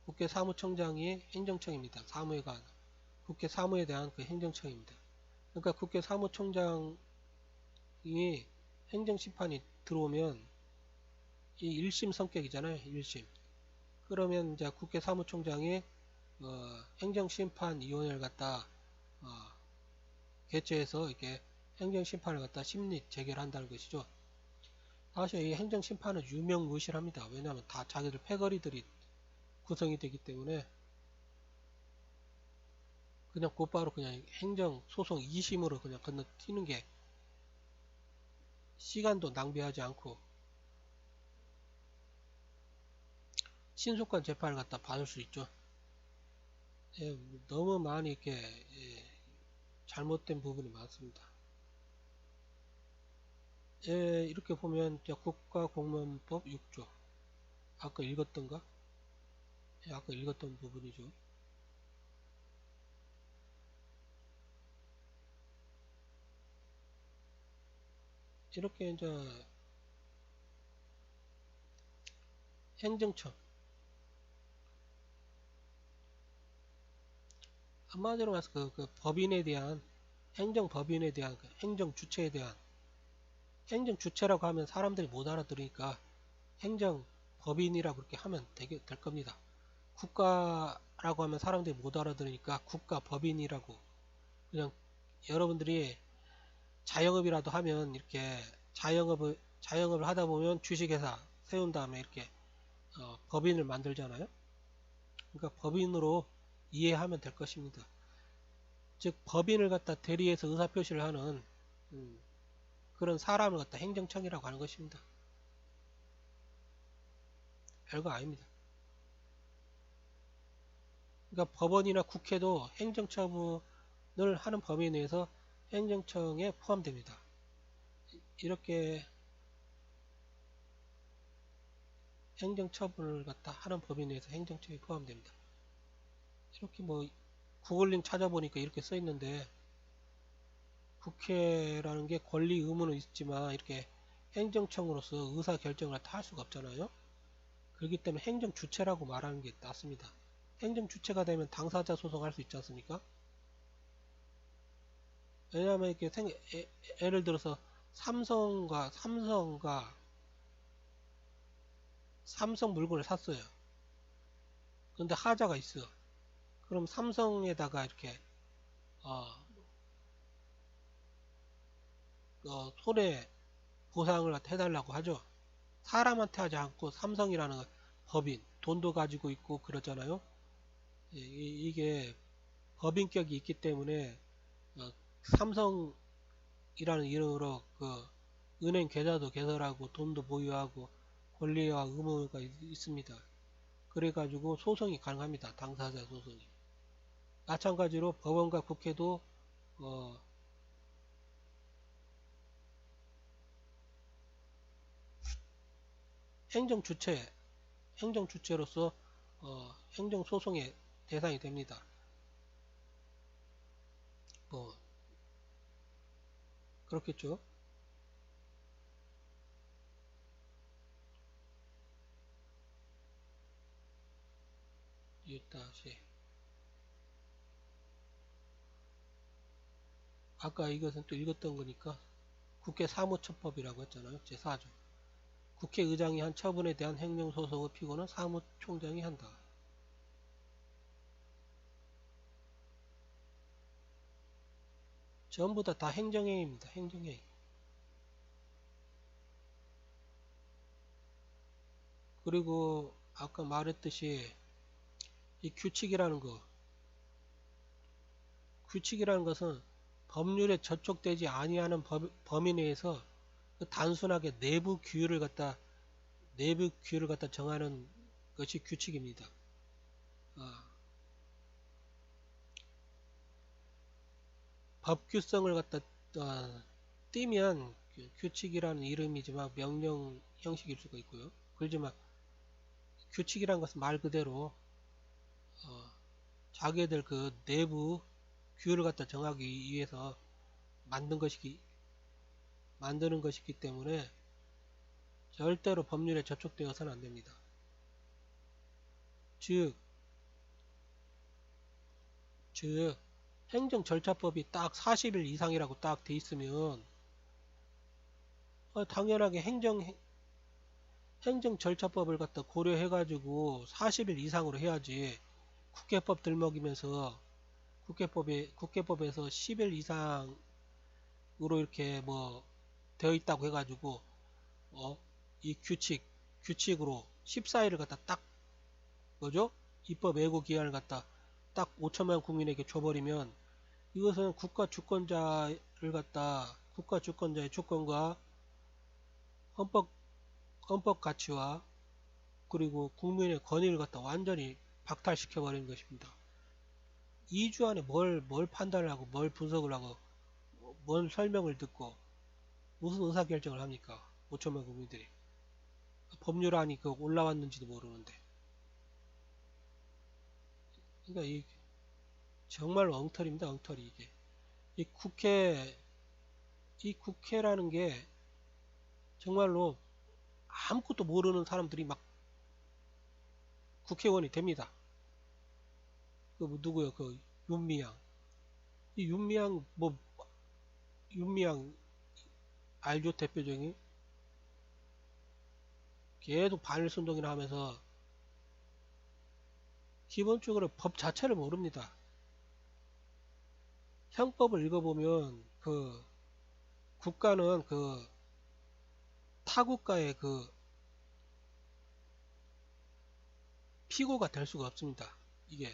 국회 사무총장이 행정청입니다. 사무회가 국회 사무에 대한 그 행정청입니다. 그러니까 국회 사무총장이 행정심판이 들어오면 이 1심 성격이잖아요. 1심. 그러면 이제 국회 사무총장이 행정심판위원회를 갖다 개최해서 이렇게 행정심판을 갖다 심리 재결한다는 것이죠. 사실 이 행정심판은 유명무실합니다. 왜냐하면 다 자기들 패거리들이 구성이 되기 때문에 그냥 곧바로 그냥 행정소송 2심으로 그냥 건너뛰는 게 시간도 낭비하지 않고 신속한 재판을 갖다 받을 수 있죠. 예, 너무 많이 이렇게 잘못된 부분이 많습니다. 예, 이렇게 보면 국가공무원법 6조 아까 읽었던가? 예, 아까 읽었던 부분이죠. 이렇게 이제 행정청 한마디로 말해서 그 법인에 대한 행정법인에 대한 그 행정주체에 대한 행정주체라고 하면 사람들이 못 알아들으니까 행정법인이라고 그렇게 하면 될 겁니다. 국가라고 하면 사람들이 못 알아들으니까 국가법인이라고 그냥 여러분들이 자영업이라도 하면 이렇게 자영업을 하다 보면 주식회사 세운 다음에 이렇게 법인을 만들잖아요. 그러니까 법인으로 이해하면 될 것입니다. 즉 법인을 갖다 대리해서 의사표시를 하는 그런 사람을 갖다 행정청이라고 하는 것입니다. 별거 아닙니다. 그러니까 법원이나 국회도 행정처분을 하는 범위에 의해서 행정청에 포함됩니다. 이렇게 행정처분을 갖다 하는 범위에 의해서 행정청에 포함됩니다. 이렇게 뭐 구글링 찾아보니까 이렇게 써 있는데 국회라는 게 권리 의무는 있지만 이렇게 행정청으로서 의사 결정을 다 할 수가 없잖아요. 그렇기 때문에 행정주체라고 말하는 게 낫습니다. 행정주체가 되면 당사자 소송할 수 있지 않습니까? 왜냐하면 이렇게 예를 들어서 삼성 물건을 샀어요. 그런데 하자가 있어. 그럼 삼성에다가 이렇게 어, 손해 보상을 해달라고 하죠. 사람한테 하지 않고 삼성이라는 법인, 돈도 가지고 있고 그러잖아요. 이게 법인격이 있기 때문에 삼성이라는 이름으로 그 은행 계좌도 개설하고 돈도 보유하고 권리와 의무가 있습니다. 그래가지고 소송이 가능합니다. 당사자 소송이. 마찬가지로 법원과 국회도 어, 행정 주체, 행정 주체로서 행정 소송의 대상이 됩니다. 뭐 그렇겠죠. 다시 아까 이것은 또 읽었던 거니까 국회 사무처법이라고 했잖아요. 제4조. 국회의장이 한 처분에 대한 행정소송의 피고는 사무총장이 한다. 전부 다 행정행위입니다. 행정행위. 그리고 아까 말했듯이 이 규칙이라는 것은 법률에 저촉되지 아니하는 범위 내에서 그 단순하게 내부 규율을 갖다 정하는 것이 규칙입니다. 아, 법규성을 갖다 띄면 규칙이라는 이름이지만 명령 형식일 수가 있고요. 그렇지만 규칙이라는 것은 말 그대로 어, 자기들 그 내부 규율을 갖다 정하기 위해서 만드는 것이기 때문에 절대로 법률에 접촉되어서는 안 됩니다. 즉, 즉 행정절차법이 딱 40일 이상이라고 딱 돼 있으면 당연하게 행정절차법을 갖다 고려해가지고 40일 이상으로 해야지. 국회법 들먹이면서 국회법에서 10일 이상으로 이렇게 뭐 되어 있다고 해가지고 이 규칙으로 14일을 갖다 딱 뭐죠? 입법 예고 기한을 갖다 딱 5천만 국민에게 줘버리면 이것은 국가 주권자의 주권과 헌법 가치와 그리고 국민의 권위를 갖다 완전히 박탈시켜 버리는 것입니다. 2주 안에 뭘 판단을 하고 뭘 분석을 하고 뭔 설명을 듣고 무슨 의사결정을 합니까? 5천만 국민들이 법률안이 그 올라왔는지도 모르는데. 그러니까 이 정말로 엉터리입니다. 엉터리 이게. 이 국회라는 게 정말로 아무것도 모르는 사람들이 막 국회의원이 됩니다. 누구요? 그 윤미향. 이 윤미향 알죠? 대표적인 계속 반일순동이나 하면서 기본적으로 법 자체를 모릅니다. 형법을 읽어보면 그 국가는 그 타국가의 그 피고가 될 수가 없습니다. 이게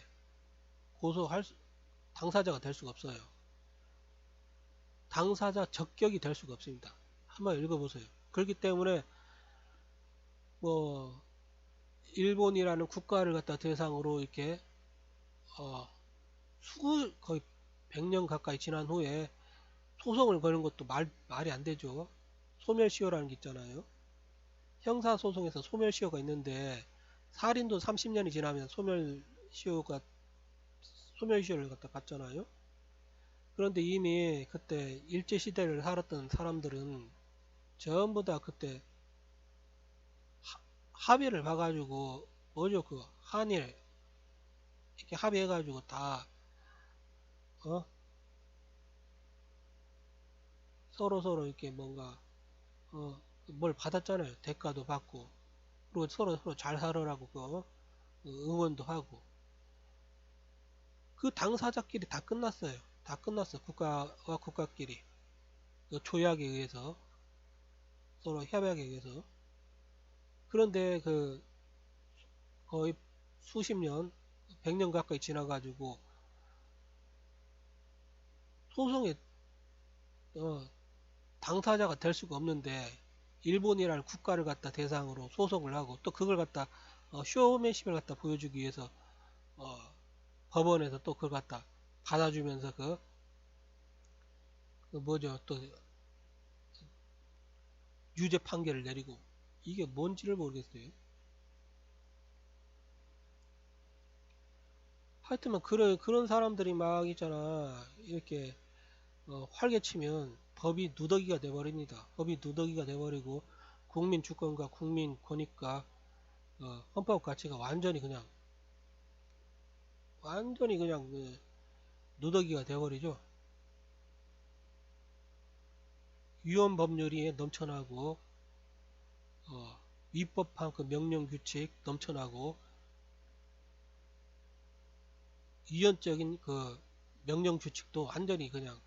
당사자가 될 수가 없어요. 당사자 적격이 될 수가 없습니다. 한번 읽어보세요. 그렇기 때문에 뭐 일본이라는 국가를 갖다 대상으로 이렇게 거의 100년 가까이 지난 후에 소송을 거는 것도 말이 안 되죠. 소멸시효라는 게 있잖아요. 형사소송에서 소멸시효가 있는데 살인도 30년이 지나면 소멸시효를 갖다 받잖아요. 그런데 이미 그때 일제시대를 살았던 사람들은 전부 다 그때 합의를 봐가지고 뭐죠 그 한일 이렇게 합의해가지고 다 서로 이렇게 뭔가 뭘 받았잖아요. 대가도 받고 그리고 서로 잘 살아라고 응원도 하고 그 당사자끼리 다 끝났어요. 다 끝났어. 국가와 국가끼리 그 조약에 의해서 서로 협약에 의해서. 그런데 그 거의 수십 년, 100년 가까이 지나가지고 소송에 당사자가 될 수가 없는데 일본이라는 국가를 갖다 대상으로 소송을 하고 또 그걸 갖다 쇼맨십을 갖다 보여주기 위해서 어, 법원에서 또 그걸 갖다 받아주면서 그 뭐죠 또 유죄 판결을 내리고 이게 뭔지를 모르겠어요. 하여튼 그런 사람들이 막 있잖아. 이렇게 활개치면 법이 누더기가 돼버립니다. 법이 누더기가 돼버리고 국민 주권과 국민 권익과 헌법 가치가 완전히 그냥 누더기가 돼버리죠. 위헌 법률이 넘쳐나고 위법한 그 명령 규칙 넘쳐나고 위헌적인 그 명령 규칙도 완전히 그냥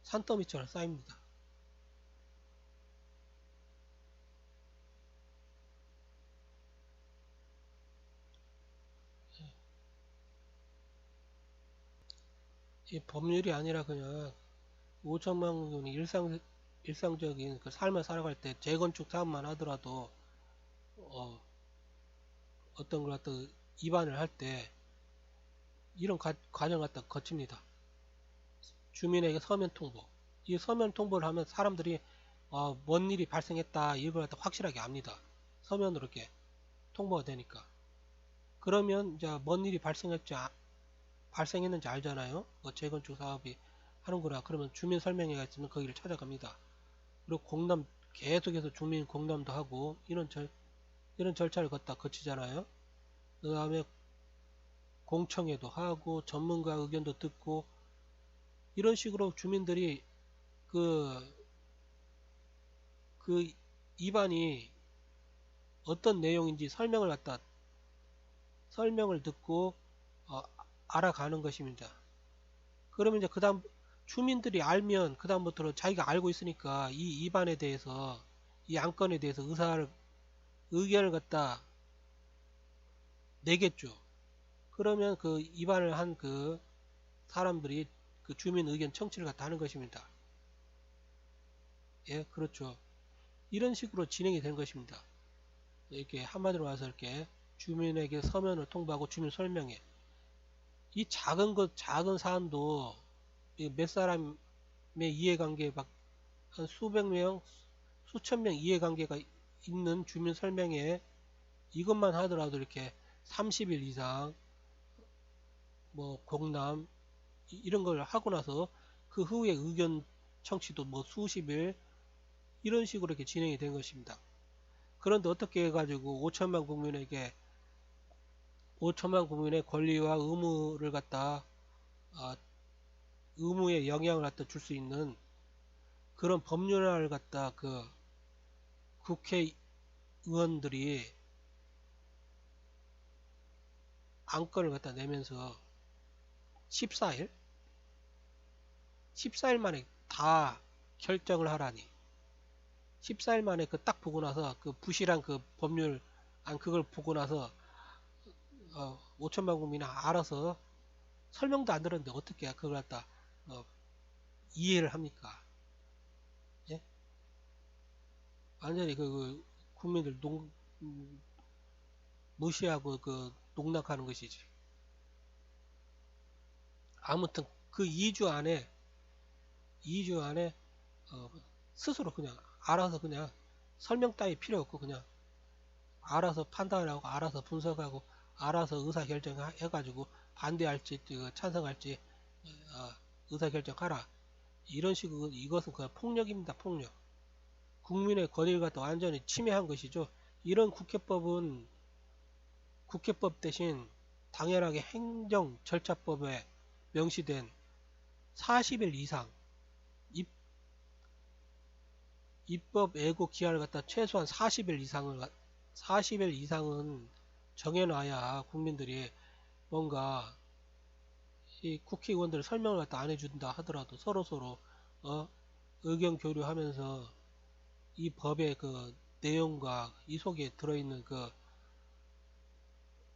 산더미처럼 쌓입니다. 이 법률이 아니라 그냥 5천만 원이 일상적인 그 삶을 살아갈 때 재건축 사업만 하더라도 어떤 걸 갖다 입안을 할 때 이런 과정 갖다 거칩니다. 주민에게 서면 통보. 이 서면 통보를 하면 사람들이 뭔 일이 발생했다 이걸 갖다 확실하게 압니다. 서면으로 이렇게 통보가 되니까. 그러면 이제 뭔 일이 발생했는지 알잖아요. 재건축 사업이 하는구나. 그러면 주민 설명회가 있으면 거기를 찾아갑니다. 그리고 계속해서 주민 공담도 하고 이런 절차를 거치잖아요. 그 다음에 공청회도 하고 전문가 의견도 듣고 이런 식으로 주민들이 그, 그 입안이 어떤 내용인지 설명을 듣고 어, 알아가는 것입니다. 그러면 이제 그 다음 주민들이 알면 그 다음부터는 자기가 알고 있으니까 이 입안에 대해서 이 안건에 대해서 의견을 갖다 내겠죠. 그러면 그 입안을 한 그 사람들이 그 주민 의견 청취를 갖다 하는 것입니다. 예, 그렇죠. 이런 식으로 진행이 된 것입니다. 이렇게 한마디로 와서 이렇게 주민에게 서면을 통보하고 주민 설명회. 이 작은 사안도 몇 사람의 이해관계 한 수백 명, 수천 명 이해관계가 있는 주민 설명회 이것만 하더라도 이렇게 30일 이상 뭐 공람 이런 걸 하고 나서 그 후에 의견 청취도 뭐 수십 일 이런 식으로 이렇게 진행이 된 것입니다. 그런데 어떻게 해가지고 5천만 국민의 권리와 의무를 갖다 아, 의무에 영향을 갖다 줄 수 있는 그런 법률안을 갖다 그 국회의원들이 안건을 갖다 내면서 14일? 14일 만에 다 결정을 하라니 14일 만에 그 딱 보고 나서 그 부실한 그 법률안 그걸 보고 나서 5천만 국민이 알아서 설명도 안 들었는데 어떻게 그걸 갖다 어, 이해를 합니까? 예? 완전히 국민들 무시하고 농락하는 것이지. 아무튼 그 2주 안에 어, 스스로 그냥 알아서 그냥 설명 따위 필요 없고 그냥 알아서 판단하고 알아서 분석하고 알아서 의사결정 해가지고 반대할지 찬성할지 의사결정하라. 이런 식으로 이것은 그냥 폭력입니다. 폭력. 국민의 권위를 갖다 완전히 침해한 것이죠. 이런 국회법 대신 당연하게 행정 절차법에 명시된 40일 이상 입법 예고 기한을 갖다 최소한 40일 이상은 정해놔야 국민들이 뭔가 이 국회의원들 설명을 갖다 안 해준다 하더라도 서로 의견 교류하면서 이 법의 그 내용과 이 속에 들어있는 그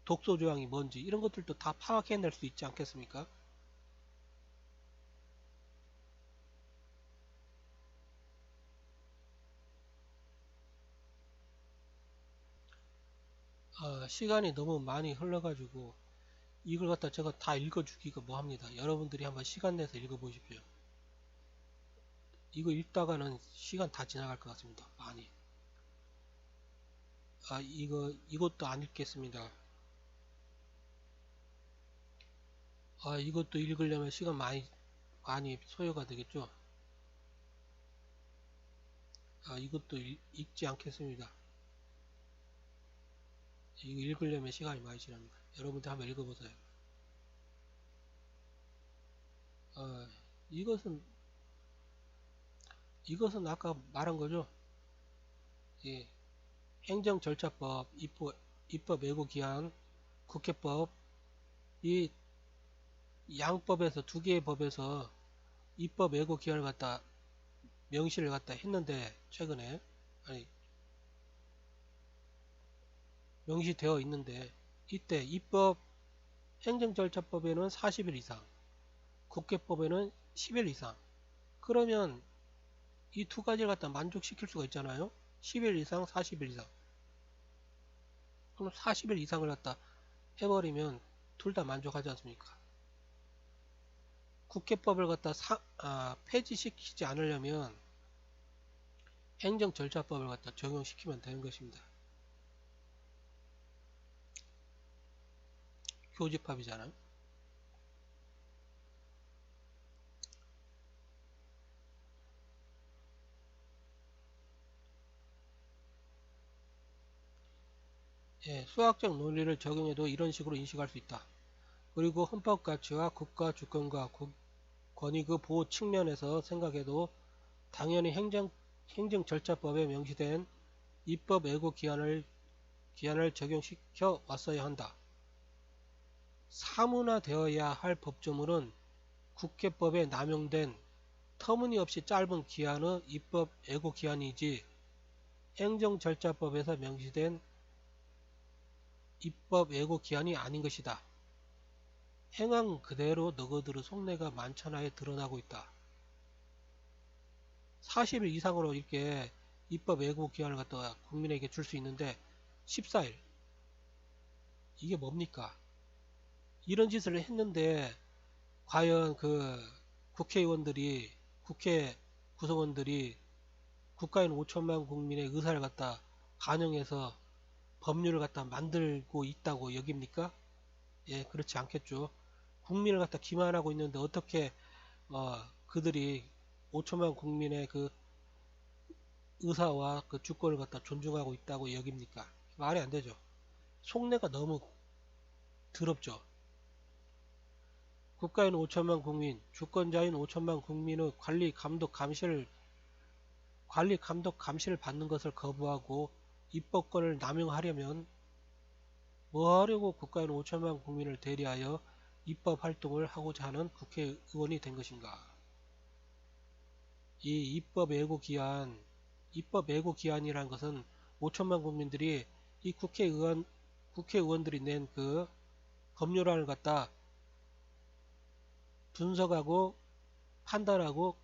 독소 조항이 뭔지 이런 것들도 다 파악해낼 수 있지 않겠습니까? 시간이 너무 많이 흘러가지고 이걸 갖다 제가 다 읽어주기가 뭐합니다. 여러분들이 한번 시간 내서 읽어보십시오. 이거 읽다가는 시간 다 지나갈 것 같습니다. 많이. 이것도 안 읽겠습니다. 이것도 읽으려면 시간 많이 소요가 되겠죠. 이것도 읽지 않겠습니다. 이거 읽으려면 시간이 많이 지납니다. 여러분들 한번 읽어보세요. 이것은 아까 말한 거죠. 예, 행정절차법, 입법 예고기한, 국회법, 이 양법에서 두 개의 법에서 입법 예고기한을 갖다 명시를 갖다 했는데 최근에 아니 명시되어 있는데 이때 입법 행정절차법에는 40일 이상, 국회법에는 10일 이상. 그러면 이 두 가지를 갖다 만족시킬 수가 있잖아요. 10일 이상, 40일 이상. 그럼 40일 이상을 갖다 해버리면 둘 다 만족하지 않습니까? 국회법을 갖다 폐지시키지 않으려면 행정절차법을 갖다 적용시키면 되는 것입니다. 교집합이잖아요. 예, 수학적 논리를 적용해도 이런 식으로 인식할 수 있다. 그리고 헌법 가치와 국가 주권과 권익의 보호 측면에서 생각해도 당연히 행정절차법에 명시된 입법 예고 기한을 적용시켜 왔어야 한다. 사문화되어야 할 법조문은 국회법에 남용된 터무니없이 짧은 기한의 입법 예고 기한이지 행정절차법에서 명시된 입법 예고 기한이 아닌 것이다. 행황 그대로 너희들의 속내가 만천하에 드러나고 있다. 40일 이상으로 이렇게 입법 예고 기한을 갖다가 국민에게 줄 수 있는데 14일 이게 뭡니까? 이런 짓을 했는데 과연 국회 구성원들이 국가인 5천만 국민의 의사를 갖다 반영해서 법률을 갖다 만들고 있다고 여깁니까? 예, 그렇지 않겠죠. 국민을 갖다 기만하고 있는데 어떻게 그들이 5천만 국민의 그 의사와 그 주권을 갖다 존중하고 있다고 여깁니까? 말이 안 되죠. 속내가 너무 더럽죠. 국가인 5천만 국민, 주권자인 5천만 국민의 관리, 감독, 감시를 받는 것을 거부하고 입법권을 남용하려면 뭐 하려고 국가인 5천만 국민을 대리하여 입법 활동을 하고자 하는 국회의원이 된 것인가? 이 입법 예고 기한이라는 것은 5천만 국민들이 이 국회의원들이 낸 그 법률안을 갖다 분석하고 판단하고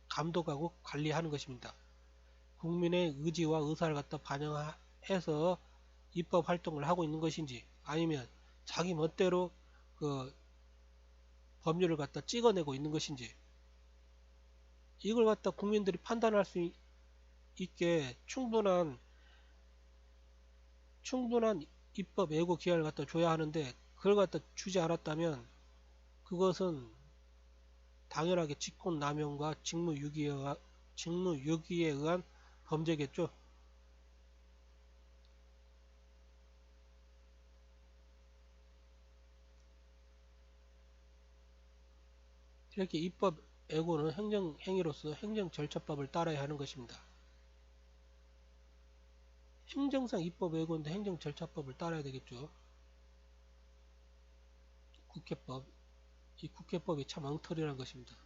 감독하고 관리하는 것입니다. 국민의 의지와 의사를 갖다 반영해서 입법 활동을 하고 있는 것인지 아니면 자기 멋대로 그 법률을 갖다 찍어내고 있는 것인지 이걸 갖다 국민들이 판단할 수 있게 충분한 입법 예고 기한을 갖다 줘야 하는데 그걸 갖다 주지 않았다면 그것은 당연하게 직권남용과 직무유기에 의한 범죄겠죠. 이렇게 입법 예고는 행정행위로서 행정절차법을 따라야 하는 것입니다. 행정상 입법 예고인데 행정절차법을 따라야 되겠죠. 국회법. 이 국회법이 참 엉터리라는 것입니다.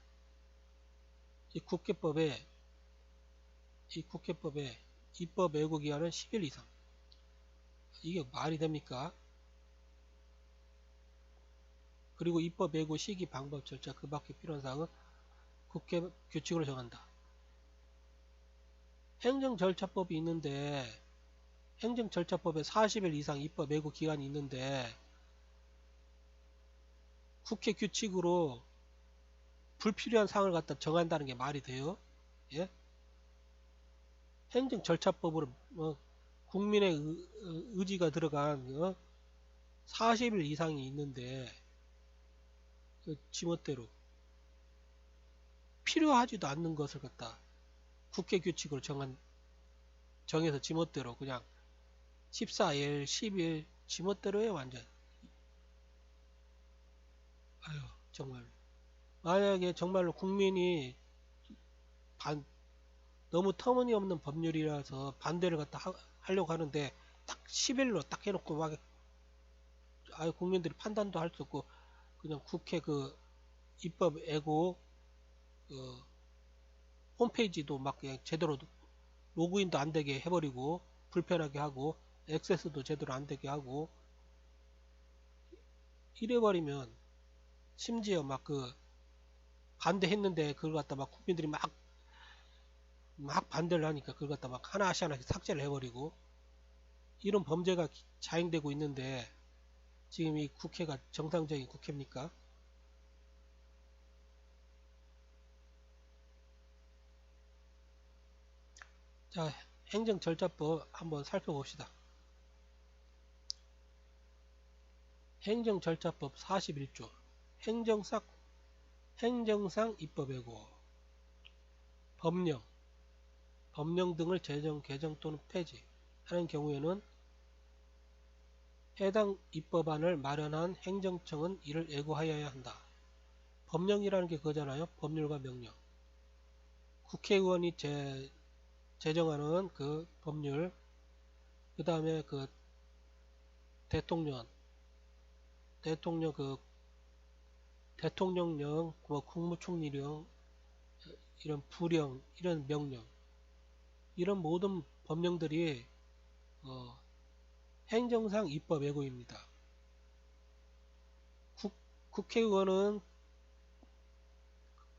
이 국회법에 입법 예고 기한은 10일 이상. 이게 말이 됩니까? 그리고 입법 예고 시기, 방법, 절차 그 밖에 필요한 사항은 국회 규칙으로 정한다. 행정절차법이 있는데 행정절차법에 40일 이상 입법 예고 기간이 있는데 국회 규칙으로 불필요한 사항을 갖다 정한다는 게 말이 돼요? 예? 행정절차법으로 국민의 의지가 들어간 40일 이상이 있는데 지멋대로 필요하지도 않는 것을 갖다 국회 규칙으로 정해서 지멋대로 그냥 14일, 10일 지멋대로에 완전. 아유, 정말. 만약에 정말로 국민이 너무 터무니없는 법률이라서 반대를 갖다 하려고 하는데 딱 10일로 딱 해놓고 막 아유 국민들이 판단도 할 수 없고 그냥 국회 그 입법 예고 홈페이지도 막 그냥 제대로 로그인도 안 되게 해버리고 불편하게 하고 액세스도 제대로 안 되게 하고 이래버리면 심지어 막 그 반대했는데 그걸 갖다 막 국민들이 막 반대를 하니까 그걸 갖다 막 하나씩 삭제를 해버리고 이런 범죄가 자행되고 있는데 지금 이 국회가 정상적인 국회입니까? 자, 행정절차법 한번 살펴봅시다. 행정절차법 41조 행정상 입법예고 법령 등을 제정, 개정 또는 폐지하는 경우에는 해당 입법안을 마련한 행정청은 이를 예고하여야 한다. 법령이라는 게 그거잖아요. 법률과 명령. 국회의원이 제정하는 그 법률, 그 다음에 그 대통령 그 대통령령, 뭐 국무총리령, 이런 부령, 이런 명령, 이런 모든 법령들이 행정상 입법 예고입니다. 국회의원은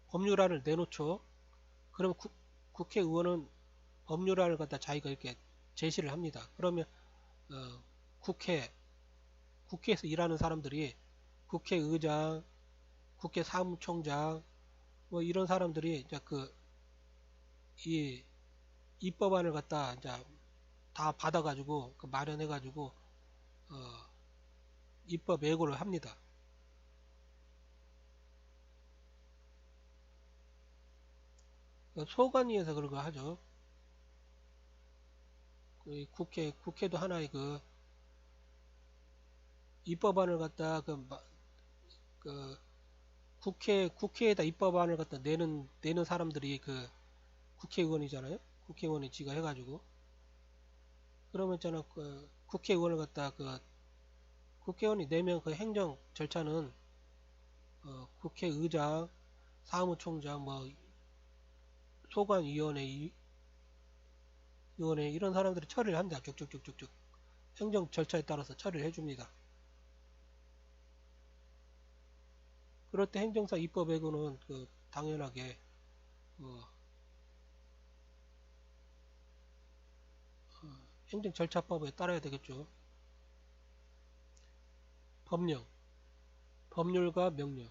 법률안을 내놓죠. 그럼 국회의원은 법률안을 갖다 자기가 이렇게 제시를 합니다. 그러면 국회에서 일하는 사람들이 국회의장, 국회 사무총장 뭐 이런 사람들이 이제 이 입법안을 갖다 이제 다 받아가지고 마련해가지고 입법 예고를 합니다. 소관위에서 그런 거 하죠. 국회도 하나의 그 입법안을 갖다 국회에다 입법안을 갖다 내는 사람들이 그 국회의원이잖아요. 국회의원이 지가 해가지고 그러면 있잖아 국회의원을 갖다 국회의원이 내면 그 행정 절차는 국회의장, 사무총장, 뭐 소관위원회 이런 사람들이 처리를 한다. 쭉쭉쭉쭉쭉 행정 절차에 따라서 처리를 해줍니다. 그럴 때 행정사 입법 예고는 당연하게 행정 절차법에 따라야 되겠죠. 법률과 명령,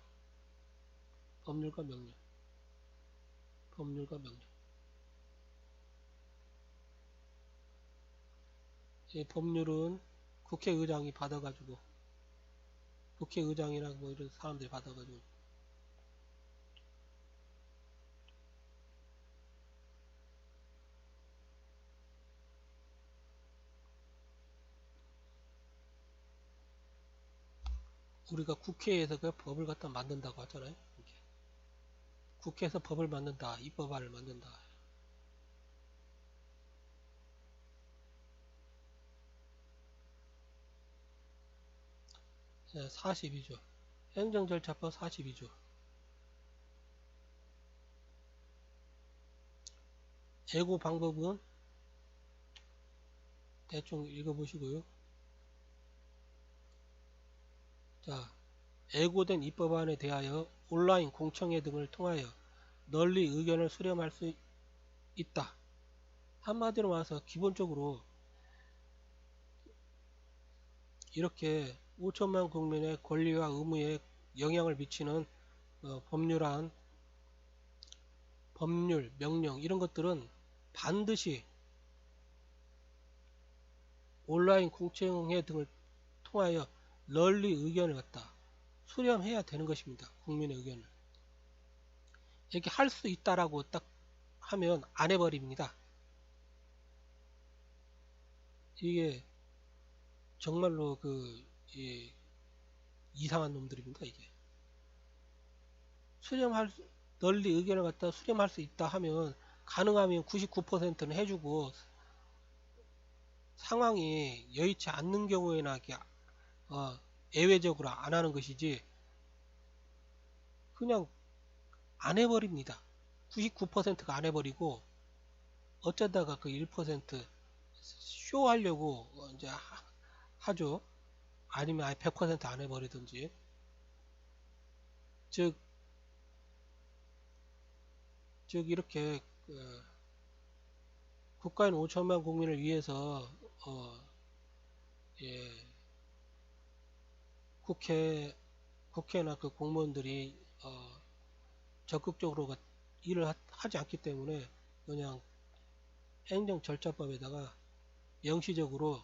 법률과 명령. 이 법률은 국회의장이 받아가지고 국회의장이나 뭐 이런 사람들이 받아가지고 우리가 국회에서 그 법을 갖다 만든다고 하잖아요. 이렇게. 국회에서 법을 만든다, 입법안을 만든다. 42조 행정절차법 42조 예고 방법은 대충 읽어보시고요. 자, 예고된 입법안에 대하여 온라인 공청회 등을 통하여 널리 의견을 수렴할 수 있다. 한마디로 말해서 기본적으로 이렇게 5천만 국민의 권리와 의무에 영향을 미치는 법률안, 법률, 명령 이런 것들은 반드시 온라인 공청회 등을 통하여 널리 의견을 갖다 수렴해야 되는 것입니다. 국민의 의견을. 이렇게 할 수 있다라고 딱 하면 안 해버립니다. 이게 정말로 이상한 놈들입니다. 이게 널리 의견을 갖다 수렴할 수 있다 하면 가능하면 99%는 해주고 상황이 여의치 않는 경우에나 예외적으로 안 하는 것이지 그냥 안 해버립니다. 99%가 안 해버리고 어쩌다가 그 1% 쇼하려고 이제 하죠. 아니면 아예 100%안 해버리든지. 즉 이렇게 국가인 5천만 국민을 위해서 예, 국회나 그 공무원들이 적극적으로 일을 하지 않기 때문에 그냥 행정 절차법에다가 명시적으로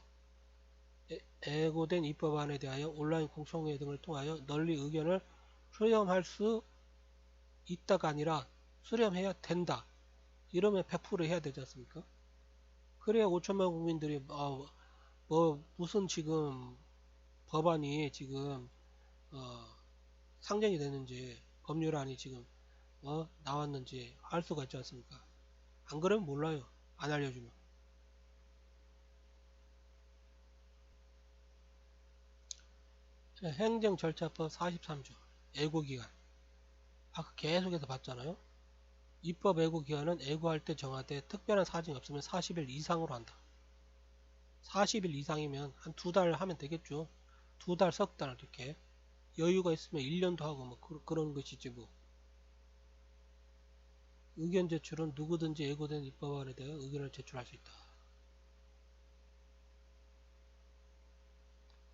애고된 입법안에 대하여 온라인 공청회 등을 통하여 널리 의견을 수렴할 수 있다가 아니라 수렴해야 된다. 이러면 100% 해야 되지 않습니까? 그래야 5천만 국민들이 무슨 지금 법안이 지금 상정이 됐는지 법률안이 지금 나왔는지 알 수가 있지 않습니까? 안 그러면 몰라요. 안 알려주면. 행정절차법 43조 애고기간 아까 계속해서 봤잖아요. 입법 애고기간은 애고할 때 정하되 특별한 사정이 없으면 40일 이상으로 한다. 40일 이상이면 한 2달 하면 되겠죠. 2달, 석 달 이렇게 여유가 있으면 1년도 하고 뭐 그런 것이지 뭐. 의견 제출은 누구든지 애고된 입법안에 대해 의견을 제출할 수 있다.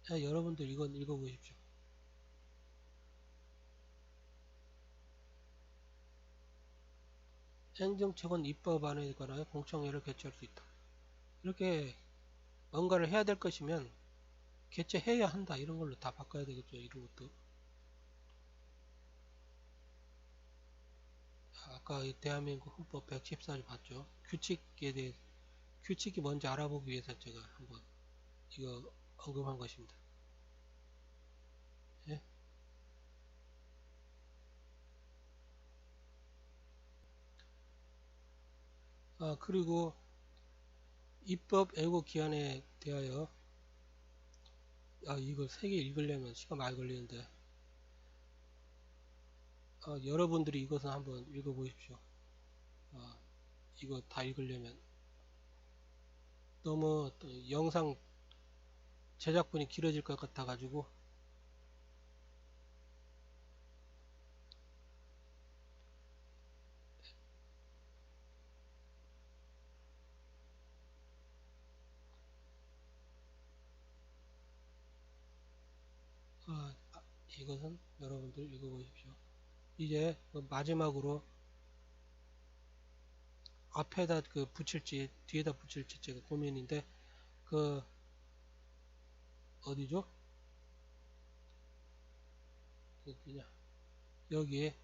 여러분들 이건 읽어보십시오. 행정처건 입법안에 관하여 공청회를 개최할 수 있다. 이렇게 뭔가를 해야 될 것이면 개최해야 한다. 이런 걸로 다 바꿔야 되겠죠. 이런 것도. 아까 대한민국 헌법 114조 봤죠. 규칙에 대해 규칙이 뭔지 알아보기 위해서 제가 한번 이거 언급한 것입니다. 예? 그리고 입법 애고 기한에 대하여 이걸 3개 읽으려면 시간 많이 걸리는데 여러분들이 이것은 한번 읽어보십시오. 이거 다 읽으려면 너무 영상 제작분이 길어질 것 같아 가지고 이것은 여러분들 읽어보십시오. 이제 마지막으로 앞에다 붙일지 뒤에다 붙일지 제가 고민인데 어디죠? 그냥 여기에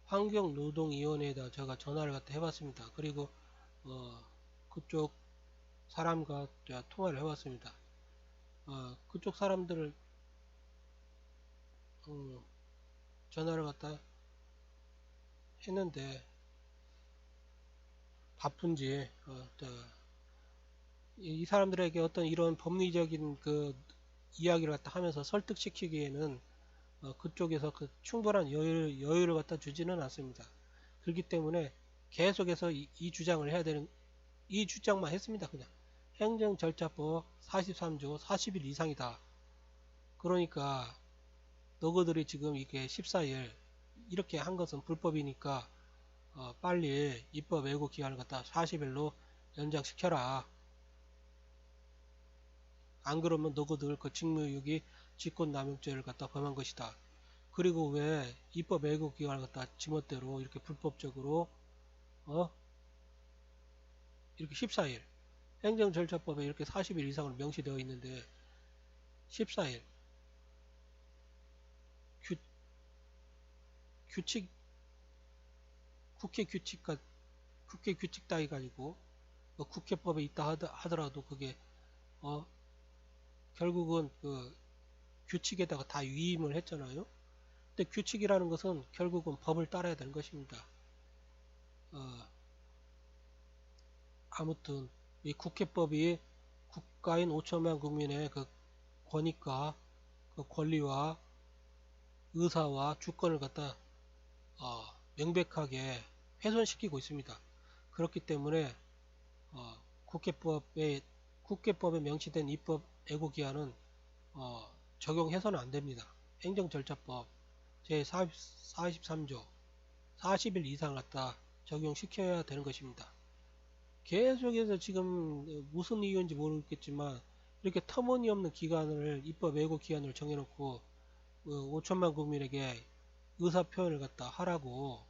환경노동위원회에다 제가 전화를 갖다 해봤습니다. 그리고 그쪽 사람과 제가 통화를 해봤습니다. 그쪽 사람들을 전화를 갖다 했는데 바쁜지 이 사람들에게 어떤 이런 법리적인 이야기를 갖다 하면서 설득시키기에는 그쪽에서 충분한 여유를 갖다 주지는 않습니다. 그렇기 때문에 계속해서 이 주장을 해야 되는 이 주장만 했습니다. 그냥 행정절차법 43조 40일 이상이다. 그러니까 너희들이 지금 이게 14일 이렇게 한 것은 불법이니까 빨리 입법 예고 기한을 갖다 40일로 연장시켜라. 안 그러면 너희들 그 직무유기 직권남용죄를 갖다 범한 것이다. 그리고 왜 입법 애국기관을 갖다 지멋대로 이렇게 불법적으로 이렇게 14일 행정절차법에 이렇게 40일 이상으로 명시되어 있는데 14일 규칙 국회 규칙 따위 가지고 국회법에 있다 하더라도 그게 결국은 그 규칙에다가 다 위임을 했잖아요. 근데 규칙이라는 것은 결국은 법을 따라야 되는 것입니다. 아무튼 이 국회법이 국가인 5천만 국민의 그 권익과 그 권리와 의사와 주권을 갖다 명백하게 훼손시키고 있습니다. 그렇기 때문에 국회법에 명시된 입법 애고기한은 적용해서는 안 됩니다. 행정절차법 제43조 40일 이상 갖다 적용시켜야 되는 것입니다. 계속해서 지금 무슨 이유인지 모르겠지만 이렇게 터무니없는 기간을 입법 애고 기한을 정해놓고 5천만 국민에게 의사 표현을 갖다 하라고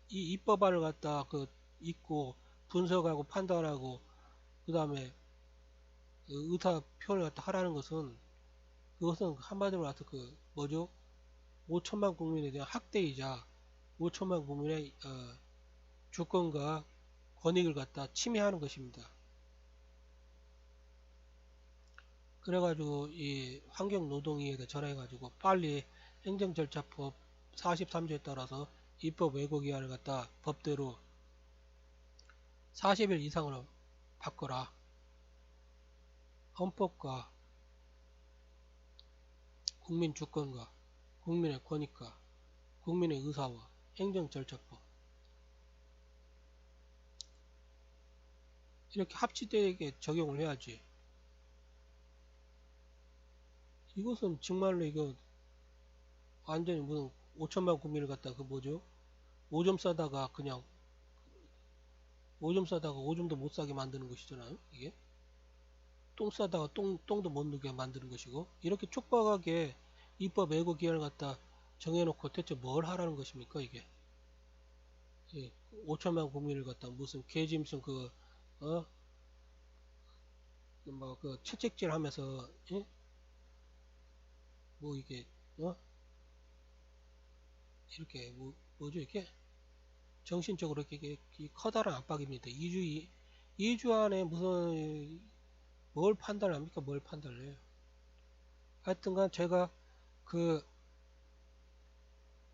이 입법안을 갖다 읽고 분석하고 판단하고 그 다음에 의사 표현을 갖다 하라는 것은 그것은 한마디로 해서 5천만 국민에 대한 학대이자 5천만 국민의 주권과 권익을 갖다 침해하는 것입니다. 그래가지고 이 환경노동위에게 전해가지고 빨리 행정절차법 43조에 따라서 입법 왜곡기한을 갖다 법대로 40일 이상으로 바꿔라. 헌법과 국민 주권과 국민의 권익과 국민의 의사와 행정절차법 이렇게 합치되게 적용을 해야지. 이것은 정말로 이거 완전히 무슨 5천만 국민을 갖다 오줌 싸다가 오줌도 못 싸게 만드는 것이잖아요. 이게 똥 싸다가 똥도 못 누게 만드는 것이고 이렇게 촉박하게 입법 애고 기한을 갖다 정해놓고 대체 뭘 하라는 것입니까 이게? 5천만 국민을 갖다 무슨 개짐승 채찍질 하면서 뭐 이게 이렇게 뭐죠 이게 정신적으로 이렇게 커다란 압박입니다. 2주 안에 무슨 뭘 판단을 합니까? 뭘 판단을 해요? 하여튼간 제가 그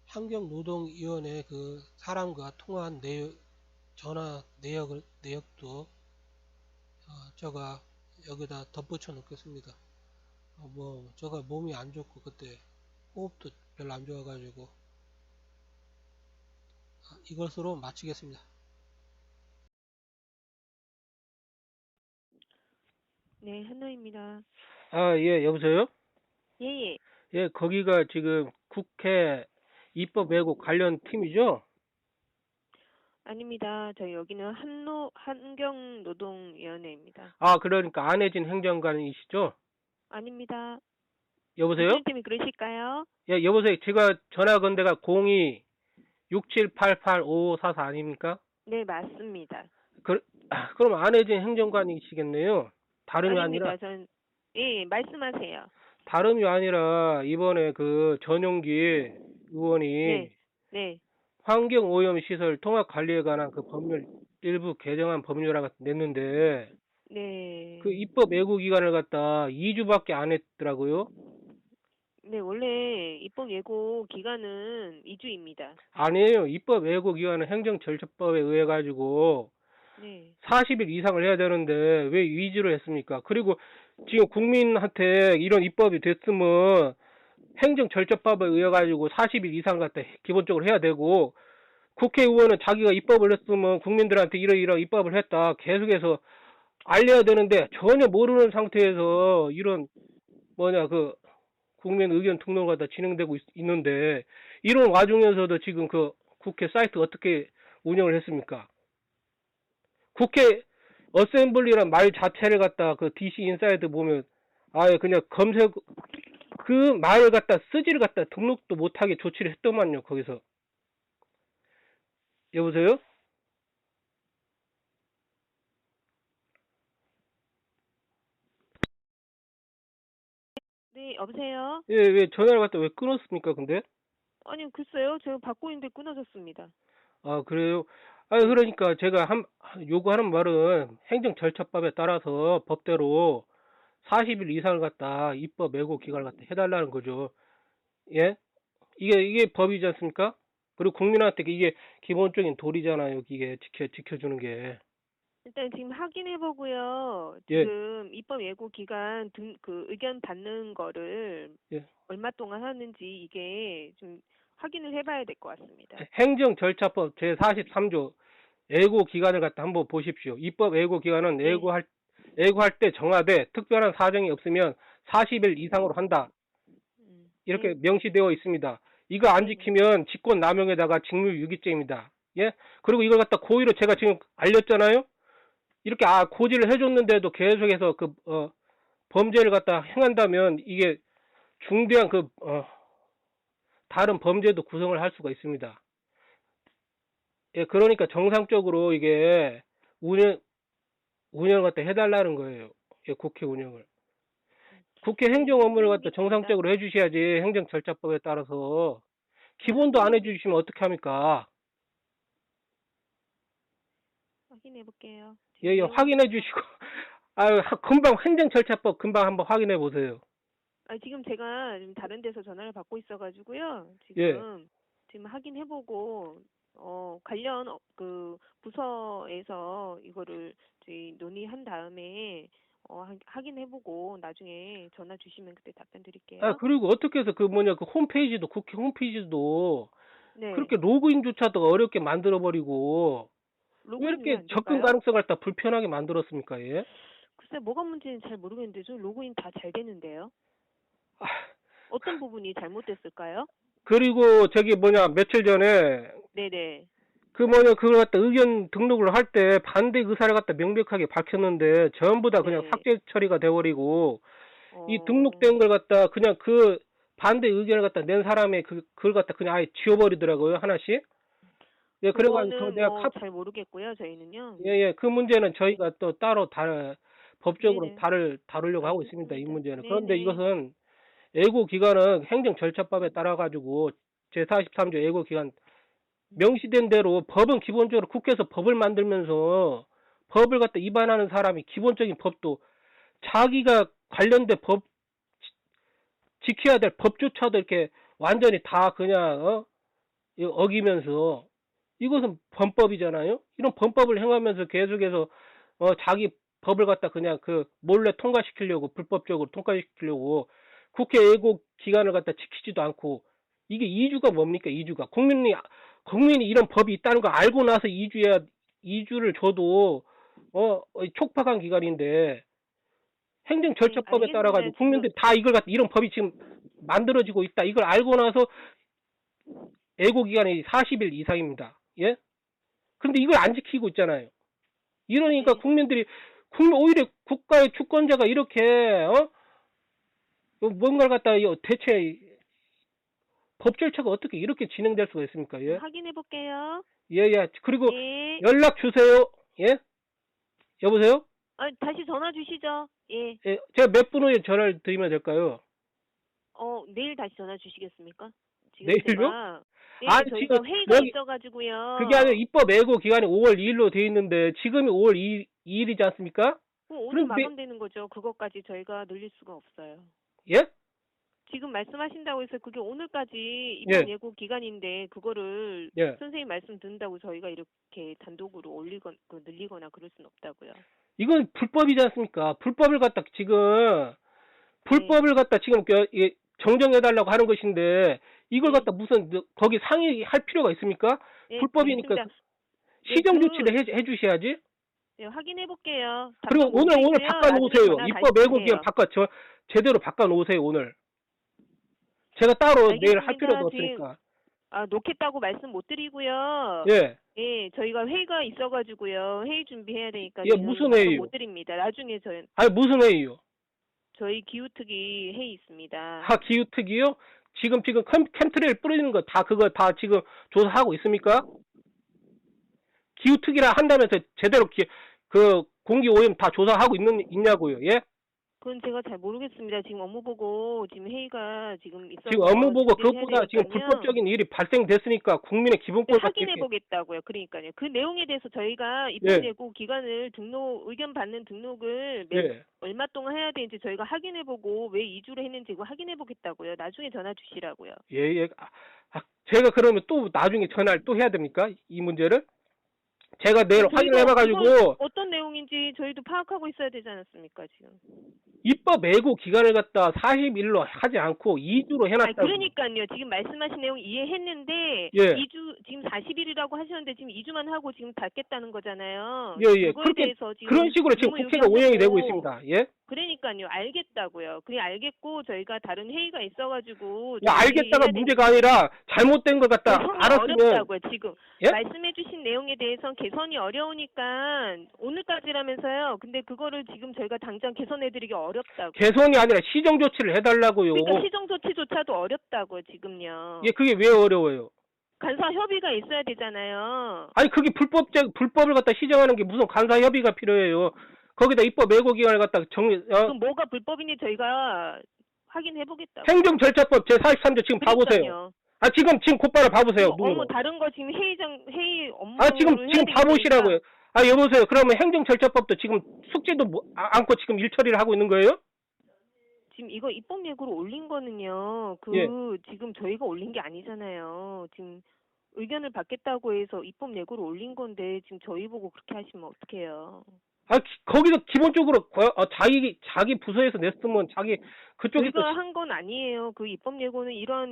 환경노동위원회 그 사람과 통화한 전화 내역도 제가 여기다 덧붙여 놓겠습니다. 제가 몸이 안 좋고 그때 호흡도 별로 안 좋아가지고 이것으로 마치겠습니다. 네, 한나입니다. 예, 여보세요? 예. 예, 거기가 지금 국회 입법 왜곡 관련 팀이죠? 아닙니다. 저희 여기는 환경노동위원회입니다. 그러니까 안혜진 행정관이시죠? 아닙니다. 여보세요? 무슨 때문에 그러실까요? 예, 여보세요. 제가 전화 건 데가 02-6788-5544 아닙니까? 네, 맞습니다. 그럼 안혜진 행정관이시겠네요. 아닙니다. 말씀하세요. 다름이 아니라 이번에 그 전용기 의원이 네. 환경오염시설 통합관리에 관한 그 법률 일부 개정안 법률안을 냈는데 네. 그 입법 예고기간을 갖다 2주밖에 안 했더라고요. 네, 원래 입법 예고 기간은 2주입니다. 아니에요. 입법 예고기간은 행정절차법에 의해 가지고 네. 40일 이상을 해야 되는데 왜 2주로 했습니까? 그리고 지금 국민한테 이런 입법이 됐으면 행정절차법에 의해 가지고 40일 이상 갖다 기본적으로 해야 되고 국회의원은 자기가 입법을 했으면 국민들한테 이러이러 입법을 했다 계속해서 알려야 되는데 전혀 모르는 상태에서 이런 국민 의견 통로가 다 진행되고 있는데 이런 와중에서도 지금 그 국회 사이트 어떻게 운영을 했습니까? 국회 어셈블리란 말 자체를 갖다 그 DC 인사이드 보면 아예 그냥 검색 그 말을 갖다 쓰지를 갖다 등록도 못하게 조치를 했더만요. 거기서. 여보세요? 네, 여보세요? 예, 왜 전화를 갖다 왜 끊었습니까? 근데? 아니, 글쎄요. 제가 받고 있는데 끊어졌습니다. 아, 그래요? 아, 네. 그러니까 제가 요구하는 말은 행정 절차법에 따라서 법대로 40일 이상을 갖다 입법 예고 기간을 갖다 해달라는 거죠. 예? 이게 법이지 않습니까? 그리고 국민한테 이게 기본적인 도리잖아요. 이게 지켜주는 게. 일단 지금 확인해 보고요. 예, 지금 입법 예고 기간 그 의견 받는 거를 예. 얼마 동안 하는지 이게 좀 확인을 해봐야 될 것 같습니다. 행정 절차법 제43조 예고 기간을 갖다 한번 보십시오. 입법 예고 기간은 네. 예고할 때 정하되 특별한 사정이 없으면 40일 이상으로 한다. 이렇게 네. 명시되어 있습니다. 이거 안 네네. 지키면 직권남용에다가 직무유기죄입니다. 예? 그리고 이걸 갖다 고의로 제가 지금 알렸잖아요. 이렇게 고지를 해줬는데도 계속해서 범죄를 갖다 행한다면 이게 중대한 다른 범죄도 구성을 할 수가 있습니다. 예, 그러니까 정상적으로 이게 운영을 갖다 해달라는 거예요. 예, 국회 운영을. 국회 행정 업무를 갖다 정상적으로 해주셔야지 행정 절차법에 따라서 기본도 안 해주시면 어떻게 합니까? 확인해 볼게요. 예, 예, 확인해 주시고 금방 행정 절차법 금방 한번 확인해 보세요. 지금 제가 지금 다른 데서 전화를 받고 있어가지고요. 예. 지금 확인해보고 관련 그 부서에서 이거를 저희 논의한 다음에 확인해보고 나중에 전화 주시면 그때 답변 드릴게요. 그리고 어떻게 해서 그 홈페이지도 국회 홈페이지도 네. 그렇게 로그인조차도 어렵게 만들어 버리고 왜 로그인이 이렇게 안 접근 될까요? 가능성을 다 불편하게 만들었습니까? 예? 글쎄 뭐가 문제인지 잘 모르겠는데 저 로그인 다 잘 되는데요. 아, 어떤 부분이 잘못됐을까요? 그리고 며칠 전에 네네. 그걸 갖다 의견 등록을 할 때 반대 의사를 갖다 명백하게 밝혔는데 전부 다 그냥 네. 삭제 처리가 돼버리고 이 어, 등록된 걸 갖다 그냥 반대 의견을 갖다 낸 사람의 그걸 갖다 그냥 아예 지워버리더라고요, 하나씩. 예, 그래가지고 그거는 내가 뭐 잘 모르겠고요. 저희는요. 예, 예, 그 문제는 저희가 또 따로 법적으로 네네. 다루려고 하고 있습니다, 이 알겠습니다. 문제는. 그런데 네네. 이것은 예고 기간은 행정 절차법에 따라 가지고 제43조 예고 기간 명시된 대로 법은 기본적으로 국회에서 법을 만들면서 법을 갖다 위반하는 사람이 기본적인 법도 자기가 관련된 법 지켜야 될 법조차도 이렇게 완전히 다 그냥 어기면서 이것은 범법이잖아요. 이런 범법을 행하면서 계속해서 자기 법을 갖다 그냥 몰래 통과시키려고 불법적으로 통과시키려고 국회 예고 기간을 갖다 지키지도 않고 이게 이주가 뭡니까? 이주가 국민이 이런 법이 있다는 거 알고 나서 이주를 줘도 촉박한 기간인데 행정 절차법에 따라 가지고 알겠습니다. 국민들이 다 이걸 갖다 이런 법이 지금 만들어지고 있다. 이걸 알고 나서 예고 기간이 40일 이상입니다. 예? 근데 이걸 안 지키고 있잖아요. 이러니까 네. 오히려 국가의 주권자가 이렇게 뭔가를 갖다 대체 법 절차가 어떻게 이렇게 진행될 수가 있습니까? 예? 확인해 볼게요. 예, 예. 그리고 예. 연락 주세요. 예? 여보세요? 다시 전화 주시죠. 예. 예, 제가 몇 분 후에 전화를 드리면 될까요? 내일 다시 전화 주시겠습니까? 지금 내일요? 제가 아니, 저희가 지금 회의가 여기 있어가지고요. 그게 아니라 입법 예고 기간이 5월 2일로 돼 있는데 지금이 5월 2일이지 않습니까? 오늘 그런데 마감되는 거죠. 그것까지 저희가 늘릴 수가 없어요. 예? 지금 말씀하신다고 해서 그게 오늘까지 예. 입법 예고 기간인데 그거를 예. 선생님 말씀 듣는다고 저희가 이렇게 단독으로 늘리거나 그럴 순 없다고요. 이건 불법이지 않습니까? 불법을 갖다 지금 정정해달라고 하는 것인데 이걸 네. 갖다 무슨 거기 상의할 필요가 있습니까? 네, 불법이니까 알겠습니다. 시정 조치를 해주셔야지. 네, 확인해 볼게요. 그리고 오늘 바꿔놓으세요. 입법 예고 기간 제대로 바꿔놓으세요 오늘. 제가 따로 내일 할 알겠습니다. 필요도 없으니까. 놓겠다고 말씀 못 드리고요. 예. 예, 저희가 회의가 있어가지고요. 회의 준비해야 되니까 예, 무슨 회의요? 못 드립니다. 나중에 아니, 무슨 회의요? 저희 기후특위 회의 있습니다. 기후특위요? 지금 캠트레일 뿌리는 거 다 그거 다 지금 조사하고 있습니까? 기후특위라 한다면서 제대로 그 공기 오염 다 조사하고 있냐고요, 예? 그건 제가 잘 모르겠습니다. 지금 업무 보고 지금 회의가 지금 있어서 지금 업무 보고 준비를 해야 그것보다 지금 되니까요. 불법적인 일이 발생됐으니까 국민의 기본권을 확인해 보겠다고요. 그러니까요. 그 내용에 대해서 저희가 예. 입법 예고 기간을 의견 받는 등록을 예. 얼마 동안 해야 되는지 저희가 확인해 보고 왜 2주를 했는지 그거 확인해 보겠다고요. 나중에 전화 주시라고요. 예. 제가 그러면 또 나중에 전화를 또 해야 됩니까? 이 문제를? 제가 내일 확인을 해봐가지고 어떤 내용인지 저희도 파악하고 있어야 되지 않았습니까 지금? 입법 예고 기간을 갖다 40일로 하지 않고 2주로 해놨다고. 그러니까요. 지금 말씀하신 내용 이해했는데 예. 2주 지금 40일이라고 하셨는데 지금 2주만 하고 지금 닫겠다는 거잖아요. 예. 그거에 대해서 지금 그런 식으로 지금 국회가 운영이 되고 있습니다. 예? 그러니까요. 알겠다고요. 그냥 알겠고 저희가 다른 회의가 있어가지고 알겠다가 문제가 아니라 잘못된 것 같다. 알았으면 어렵다고요. 지금 예? 말씀해주신 내용에 대해서 개선이 어려우니까 오늘까지라면서요. 근데 그거를 지금 저희가 당장 개선해드리기 어렵다고. 개선이 아니라 시정 조치를 해달라고요. 그러니까 시정 조치조차도 어렵다고요. 지금요. 예, 그게 왜 어려워요? 간사 협의가 있어야 되잖아요. 아니 그게 불법을 갖다 시정하는 게 무슨 간사 협의가 필요해요? 거기다 입법 예고 기간을 갖다 그럼 뭐가 불법인지 저희가 확인해 보겠다고. 행정절차법 제43조 지금 봐보세요. 지금 곧바로 봐보세요. 다른 거 지금 회의 업무. 지금 봐보시라고요. 여보세요. 그러면 행정절차법도 지금 숙지도 않고 지금 일 처리를 하고 있는 거예요? 지금 이거 입법 예고로 올린 거는요. 예. 지금 저희가 올린 게 아니잖아요. 지금 의견을 받겠다고 해서 입법 예고로 올린 건데 지금 저희 보고 그렇게 하시면 어떡해요. 거기서 기본적으로 자기 부서에서 냈으면 그쪽에서 저희가 한 건 아니에요. 그 입법 예고는 이런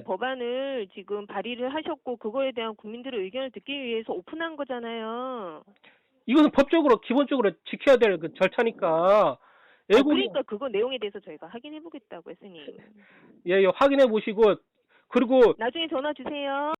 법안을 지금 발의를 하셨고 그거에 대한 국민들의 의견을 듣기 위해서 오픈한 거잖아요. 이것은 법적으로 기본적으로 지켜야 될 그 절차니까. 그러니까 그거 내용에 대해서 저희가 확인해 보겠다고요, 선생님. 예, 확인해 보시고 그리고 나중에 전화 주세요.